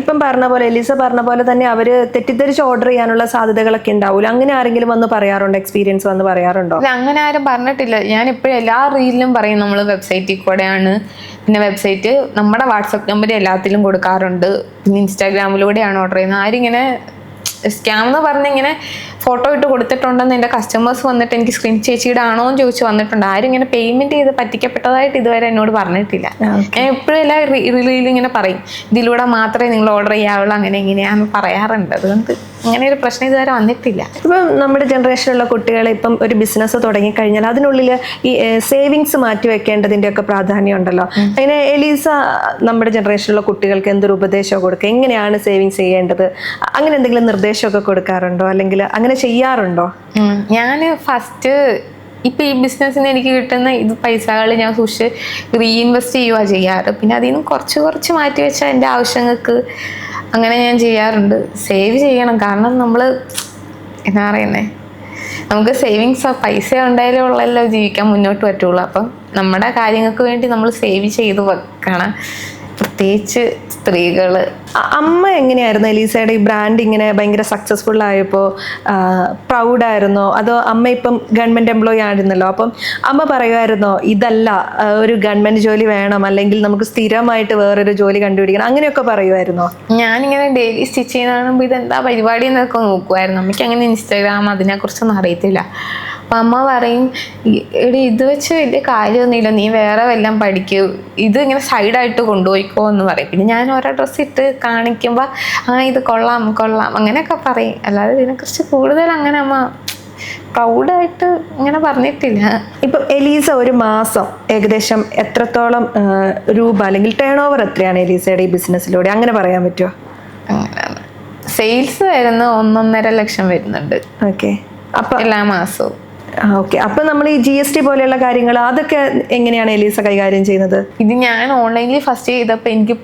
ഇപ്പം പറഞ്ഞ പോലെ എലീസ പറഞ്ഞ പോലെ തന്നെ അവർ തെറ്റിദ്ധരിച്ച് ഓർഡർ ചെയ്യാനുള്ള സാധ്യതകളൊക്കെ ഉണ്ടാവില്ല. അങ്ങനെ ആരെങ്കിലും വന്ന് പറയാറുണ്ടോ? എക്സ്പീരിയൻസ് വന്ന് പറയാറുണ്ടോ? അങ്ങനെ ആരും പറഞ്ഞിട്ടില്ല. ഞാൻ ഇപ്പോഴും എല്ലാ റീലിലും പറയും നമ്മൾ വെബ്സൈറ്റിൽ കൂടെയാണ്. പിന്നെ വെബ്സൈറ്റ് നമ്മുടെ വാട്സപ്പ് നമ്പർ എല്ലാത്തിലും കൊടുക്കാറുണ്ട്. പിന്നെ ഇൻസ്റ്റാഗ്രാമിലൂടെയാണ് ഓർഡർ ചെയ്യുന്നത്. ആരും ഇങ്ങനെ സ്കാം എന്ന് പറഞ്ഞിങ്ങനെ ഫോട്ടോ ഇട്ട് കൊടുത്തിട്ടുണ്ടെന്ന് എൻ്റെ കസ്റ്റമേഴ്സ് വന്നിട്ട് എനിക്ക് സ്ക്രീൻ ചേച്ചിയുടെ ആണോ എന്ന് ചോദിച്ച് വന്നിട്ടുണ്ട്. ആരും ഇങ്ങനെ പേയ്മെന്റ് ചെയ്ത് പറ്റിക്കപ്പെട്ടതായിട്ട് ഇതുവരെ എന്നോട് പറഞ്ഞിട്ടില്ല. ഞാൻ എപ്പോഴും എല്ലാ റീലിലും ഇങ്ങനെ പറയും ഇതിലൂടെ മാത്രമേ നിങ്ങൾ ഓർഡർ ചെയ്യാവുള്ളൂ, അങ്ങനെ ഇങ്ങനെയാന്ന് പറയാറുണ്ട്. അതുകൊണ്ട് അങ്ങനെ ഒരു പ്രശ്നം ഇതുവരെ വന്നിട്ടില്ല. ഇപ്പം നമ്മുടെ ജനറേഷനിലുള്ള കുട്ടികൾ ഇപ്പം ഒരു ബിസിനസ് തുടങ്ങിക്കഴിഞ്ഞാൽ അതിനുള്ളിൽ ഈ സേവിങ്സ് മാറ്റി വെക്കേണ്ടതിൻ്റെ ഒക്കെ പ്രാധാന്യം ഉണ്ടല്ലോ. അതിന് എലീസ നമ്മുടെ ജനറേഷനിലുള്ള കുട്ടികൾക്ക് എന്തൊരു ഉപദേശം കൊടുക്കുക, എങ്ങനെയാണ് സേവിങ്സ് ചെയ്യേണ്ടത്, അങ്ങനെ എന്തെങ്കിലും നിർദ്ദേശമൊക്കെ കൊടുക്കാറുണ്ടോ അല്ലെങ്കിൽ അങ്ങനെ ചെയ്യാറുണ്ടോ? ഞാൻ ഫസ്റ്റ് ഇപ്പം ഈ ബിസിനസ്സിന് എനിക്ക് കിട്ടുന്ന പൈസകൾ ഞാൻ സൂക്ഷിച്ച് റീഇൻവെസ്റ്റ് ചെയ്യുക ചെയ്യാറ്. പിന്നെ അതിൽ നിന്ന് കുറച്ച് മാറ്റി വെച്ചാൽ എൻ്റെ ആവശ്യങ്ങൾക്ക് അങ്ങനെ ഞാൻ ചെയ്യാറുണ്ട്. സേവ് ചെയ്യണം, കാരണം നമ്മൾ എന്താ പറയുന്നത്, നമുക്ക് സേവിങ്സ് പൈസ ഉണ്ടായാലേ ഉള്ളല്ലോ ജീവിക്കാൻ മുന്നോട്ട് പറ്റുള്ളൂ. അപ്പം നമ്മുടെ കാര്യങ്ങൾക്ക് വേണ്ടി നമ്മൾ സേവ് ചെയ്ത് വെക്കണം, പ്രത്യേകിച്ച് സ്ത്രീകൾ. അമ്മ എങ്ങനെയായിരുന്നു എലീസയുടെ ഈ ബ്രാൻഡ് ഇങ്ങനെ ഭയങ്കര സക്സസ്ഫുൾ ആയപ്പോൾ പ്രൗഡായിരുന്നോ? അതോ അമ്മ ഇപ്പം ഗവൺമെൻറ് എംപ്ലോയി ആയിരുന്നല്ലോ, അപ്പം അമ്മ പറയുമായിരുന്നോ ഇതല്ല ഒരു ഗവൺമെൻറ് ജോലി വേണം അല്ലെങ്കിൽ നമുക്ക് സ്ഥിരമായിട്ട് വേറൊരു ജോലി കണ്ടുപിടിക്കണം, അങ്ങനെയൊക്കെ പറയുമായിരുന്നോ? ഞാനിങ്ങനെ ഡെയിലി സ്റ്റിച്ച് ചെയ്യുന്ന കാണുമ്പോൾ ഇതെന്താ പരിപാടി എന്നൊക്കെ നോക്കുമായിരുന്നു. നമുക്ക് അങ്ങനെ ഇൻസ്റ്റാഗ്രാം അതിനെക്കുറിച്ചൊന്നും അറിയത്തില്ല. അപ്പം അമ്മ പറയും എടി ഇത് വെച്ച് വലിയ കാര്യമൊന്നുമില്ല, നീ വേറെ വല്ലതും പഠിക്കും, ഇത് ഇങ്ങനെ സൈഡായിട്ട് കൊണ്ടുപോയിക്കോ എന്ന് പറയും. പിന്നെ ഞാൻ ഓരോ ഡ്രസ്സ് ഇട്ട് കാണിക്കുമ്പോൾ ഇത് കൊള്ളാം അങ്ങനെയൊക്കെ പറയും. അല്ലാതെ ഇതിനെക്കുറിച്ച് കൂടുതൽ അങ്ങനെ അമ്മ പ്രൗഡായിട്ട് ഇങ്ങനെ പറഞ്ഞിട്ടില്ല. ഇപ്പം എലീസ ഒരു മാസം ഏകദേശം എത്രത്തോളം രൂപ അല്ലെങ്കിൽ ടേൺ ഓവർ എത്രയാണ് എലീസയുടെ ഈ ബിസിനസ്സിലൂടെ, അങ്ങനെ പറയാൻ പറ്റുമോ? അങ്ങനെയാണ്. സെയിൽസ് വരുന്ന 1.5 ലക്ഷം വരുന്നുണ്ട്. ഓക്കെ. അപ്പൊ എല്ലാ മാസവും. ഓക്കെ. അപ്പൊ നമ്മൾ ഈ GST പോലെയുള്ള കാര്യങ്ങൾ അതൊക്കെ എങ്ങനെയാണ് എലീസ കൈകാര്യം ചെയ്യുന്നത്? ഇത് ഞാൻ ഓൺലൈനിൽ ഫസ്റ്റ് ചെയ്തപ്പോൾ എനിക്ക്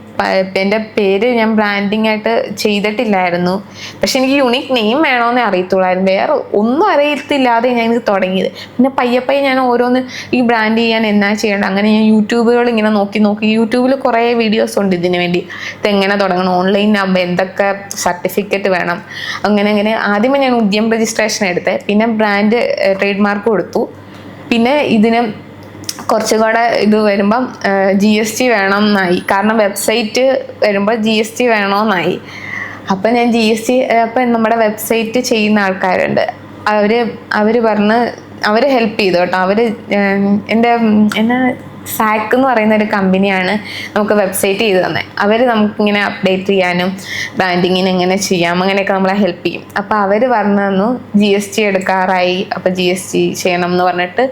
എൻ്റെ പേര് ഞാൻ ബ്രാൻഡിങ് ആയിട്ട് ചെയ്തിട്ടില്ലായിരുന്നു. പക്ഷെ എനിക്ക് യുണീക്ക് നെയിം വേണമെന്നേ അറിയത്തുള്ളായിരുന്നു. വേറെ ഒന്നും അറിയത്തില്ലാതെ ഞാൻ ഇത് തുടങ്ങിയത്. പിന്നെ പയ്യെ ഞാൻ ഓരോന്ന് ഈ ബ്രാൻഡ് ചെയ്യാൻ എന്നാ ചെയ്യേണ്ടത്, അങ്ങനെ ഞാൻ യൂട്യൂബുകൾ ഇങ്ങനെ നോക്കി യൂട്യൂബിൽ കുറേ വീഡിയോസ് ഉണ്ട് ഇതിന് വേണ്ടി. ഇതെങ്ങനെ തുടങ്ങണം, ഓൺലൈനാകുമ്പോൾ എന്തൊക്കെ സർട്ടിഫിക്കറ്റ് വേണം, അങ്ങനെ ആദ്യമേ ഞാൻ ഉദ്യം രജിസ്ട്രേഷൻ എടുത്തേ. പിന്നെ ബ്രാൻഡ് ട്രേഡ് മാർക്ക് കൊടുത്തു. പിന്നെ ഇതിന് കുറച്ചുകൂടെ ഇത് വരുമ്പം GST വേണം എന്നായി. കാരണം വെബ്സൈറ്റ് വരുമ്പോൾ GST വേണമെന്നായി. അപ്പം ഞാൻ GST അപ്പം നമ്മുടെ വെബ്സൈറ്റ് ചെയ്യുന്ന ആൾക്കാരുണ്ട്, അവർ പറഞ്ഞ് അവർ ഹെൽപ്പ് ചെയ്തു കേട്ടോ. അവർ എന്നാ സാക്ക് എന്ന് പറയുന്ന ഒരു കമ്പനിയാണ് നമുക്ക് വെബ്സൈറ്റ് ചെയ്ത് തന്നെ. അവർ നമുക്കിങ്ങനെ അപ്ഡേറ്റ് ചെയ്യാനും ബ്രാൻഡിങ്ങിന് എങ്ങനെ ചെയ്യാം അങ്ങനെയൊക്കെ നമ്മളെ ഹെൽപ്പ് ചെയ്യും. അപ്പോൾ അവർ പറഞ്ഞു തന്നു GST എടുക്കാറായി, അപ്പോൾ GST ചെയ്യണം എന്ന് പറഞ്ഞിട്ട്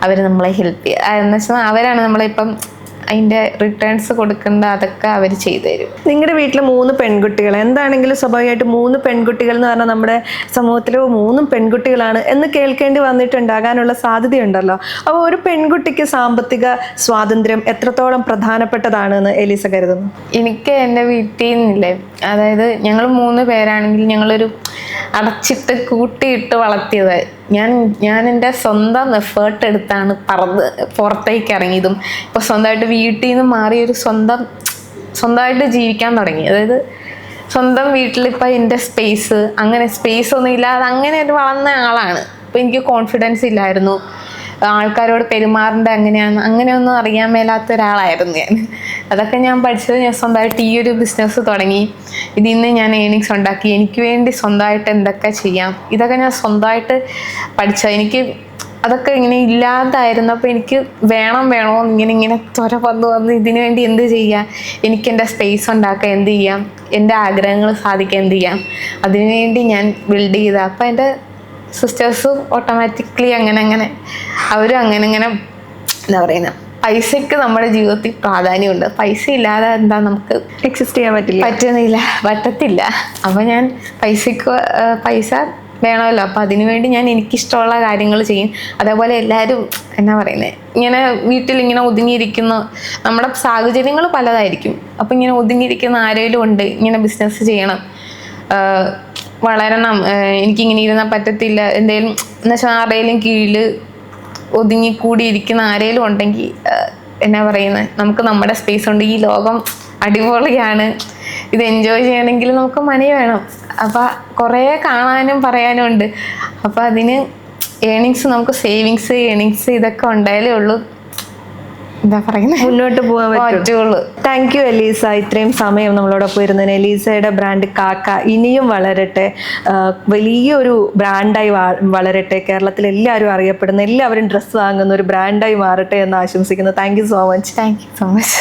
അവർ നമ്മളെ ഹെൽപ്പ് ചെയ്യുക. എന്ന് വെച്ചാൽ അവരാണ് നമ്മളിപ്പം അതിൻ്റെ റിട്ടേൺസ് കൊടുക്കേണ്ട അതൊക്കെ അവർ ചെയ്തു തരും. നിങ്ങളുടെ വീട്ടിൽ 3 പെൺകുട്ടികൾ, എന്താണെങ്കിലും സ്വാഭാവികമായിട്ട് 3 പെൺകുട്ടികൾ എന്ന് പറഞ്ഞാൽ നമ്മുടെ സമൂഹത്തിൽ 3 പെൺകുട്ടികളാണ് എന്ന് കേൾക്കേണ്ടി വന്നിട്ടുണ്ടാകാനുള്ള സാധ്യതയുണ്ടല്ലോ. അപ്പോൾ ഒരു പെൺകുട്ടിക്ക് സാമ്പത്തിക സ്വാതന്ത്ര്യം എത്രത്തോളം പ്രധാനപ്പെട്ടതാണെന്ന് എലീസ കരുതുന്നു? എനിക്ക് എൻ്റെ വീട്ടിൽ നിന്നില്ലേ, അതായത് ഞങ്ങൾ 3 പേരാണെങ്കിൽ ഞങ്ങളൊരു അടച്ചിട്ട് കൂട്ടിയിട്ട് വളർത്തിയത്. ഞാൻ എൻ്റെ സ്വന്തം എഫേർട്ട് എടുത്താണ് പുറത്തേക്ക് ഇറങ്ങിയതും ഇപ്പോൾ സ്വന്തമായിട്ട് വീട്ടിൽ നിന്ന് മാറിയൊരു സ്വന്തമായിട്ട് ജീവിക്കാൻ തുടങ്ങി. അതായത് സ്വന്തം വീട്ടിലിപ്പോൾ എൻ്റെ സ്പേസ് ഒന്നും ഇല്ലാതെ അങ്ങനെ ഒരു വളർന്ന ആളാണ്. അപ്പോൾ എനിക്ക് കോൺഫിഡൻസ് ഇല്ലായിരുന്നു, ആൾക്കാരോട് പെരുമാറേണ്ട അങ്ങനെയൊന്നും അറിയാൻ മേലാത്ത ഒരാളായിരുന്നു ഞാൻ. അതൊക്കെ ഞാൻ പഠിച്ചത് ഞാൻ സ്വന്തമായിട്ട് ഈ ഒരു ബിസിനസ് തുടങ്ങി. ഇതിൽ നിന്ന് ഞാൻ ഏണിങ്സ് ഉണ്ടാക്കി. എനിക്ക് വേണ്ടി സ്വന്തമായിട്ട് എന്തൊക്കെ ചെയ്യാം ഇതൊക്കെ ഞാൻ സ്വന്തമായിട്ട് പഠിച്ചത്. എനിക്ക് അതൊക്കെ ഇങ്ങനെ ഇല്ലാതായിരുന്നപ്പോൾ എനിക്ക് വേണമോ ഇങ്ങനെ ത്വര വന്ന് ഇതിനു വേണ്ടി എന്ത് ചെയ്യാം, എനിക്ക് എൻ്റെ സ്പേസ് ഉണ്ടാക്കാൻ എന്ത് ചെയ്യാം, എൻ്റെ ആഗ്രഹങ്ങൾ സാധിക്കാൻ എന്ത് ചെയ്യാം, അതിനുവേണ്ടി ഞാൻ ബിൽഡ് ചെയ്ത. അപ്പം എൻ്റെ സിസ്റ്റേഴ്സും ഓട്ടോമാറ്റിക്കലി അങ്ങനെ അവരും അങ്ങനെ എന്താ പറയുന്നത്, പൈസയ്ക്ക് നമ്മുടെ ജീവിതത്തിൽ പ്രാധാന്യമുണ്ട്. പൈസ ഇല്ലാതെ എന്താ നമുക്ക് എക്സിസ്റ്റ് ചെയ്യാൻ പറ്റത്തില്ല. അപ്പം ഞാൻ പൈസ വേണമല്ലോ. അപ്പം അതിനുവേണ്ടി ഞാൻ എനിക്കിഷ്ടമുള്ള കാര്യങ്ങൾ ചെയ്യും. അതേപോലെ എല്ലാവരും എന്നാ പറയുന്നത്, ഇങ്ങനെ വീട്ടിലിങ്ങനെ ഒതുങ്ങിയിരിക്കുന്ന, നമ്മുടെ സാഹചര്യങ്ങൾ പലതായിരിക്കും. അപ്പം ഇങ്ങനെ ഒതുങ്ങിയിരിക്കുന്ന ആരെങ്കിലും ഉണ്ട്, ഇങ്ങനെ ബിസിനസ് ചെയ്യണം, വളരണം, എനിക്കിങ്ങനെ ഇരുന്നാൽ പറ്റത്തില്ല, എന്തെങ്കിലും എന്ന് വെച്ചാൽ ആരുടെയും കീഴിൽ ഒതുങ്ങിക്കൂടിയിരിക്കുന്ന ആരെങ്കിലും ഉണ്ടെങ്കിൽ എന്നാ പറയുന്നത്, നമുക്ക് നമ്മുടെ സ്പേസ് ഉണ്ട്, ഈ ലോകം അടിപൊളിയാണ്, ഇത് എൻജോയ് ചെയ്യണമെങ്കിൽ നമുക്ക് മണി വേണം. അപ്പം കുറേ കാണാനും പറയാനും ഉണ്ട്. അപ്പം അതിന് നമുക്ക് സേവിങ്സ് ഇതൊക്കെ ഉണ്ടായാലേ ഉള്ളൂ എന്താ പറയുന്നത് മുന്നോട്ട് പോകാൻ പറ്റുള്ളൂ. താങ്ക് യു എലീസ, ഇത്രയും സമയം നമ്മളോടൊപ്പം ഇരുന്നതിന്. എലീസയുടെ ബ്രാൻഡ് കാക്ക ഇനിയും വളരട്ടെ, വലിയൊരു ബ്രാൻഡായി വളരട്ടെ, കേരളത്തിൽ എല്ലാവരും അറിയപ്പെടുന്ന, എല്ലാവരും ഡ്രസ്സ് വാങ്ങുന്ന ഒരു ബ്രാൻഡായി മാറട്ടെ എന്ന് ആശംസിക്കുന്നു. Thank you so much. Thank you so much.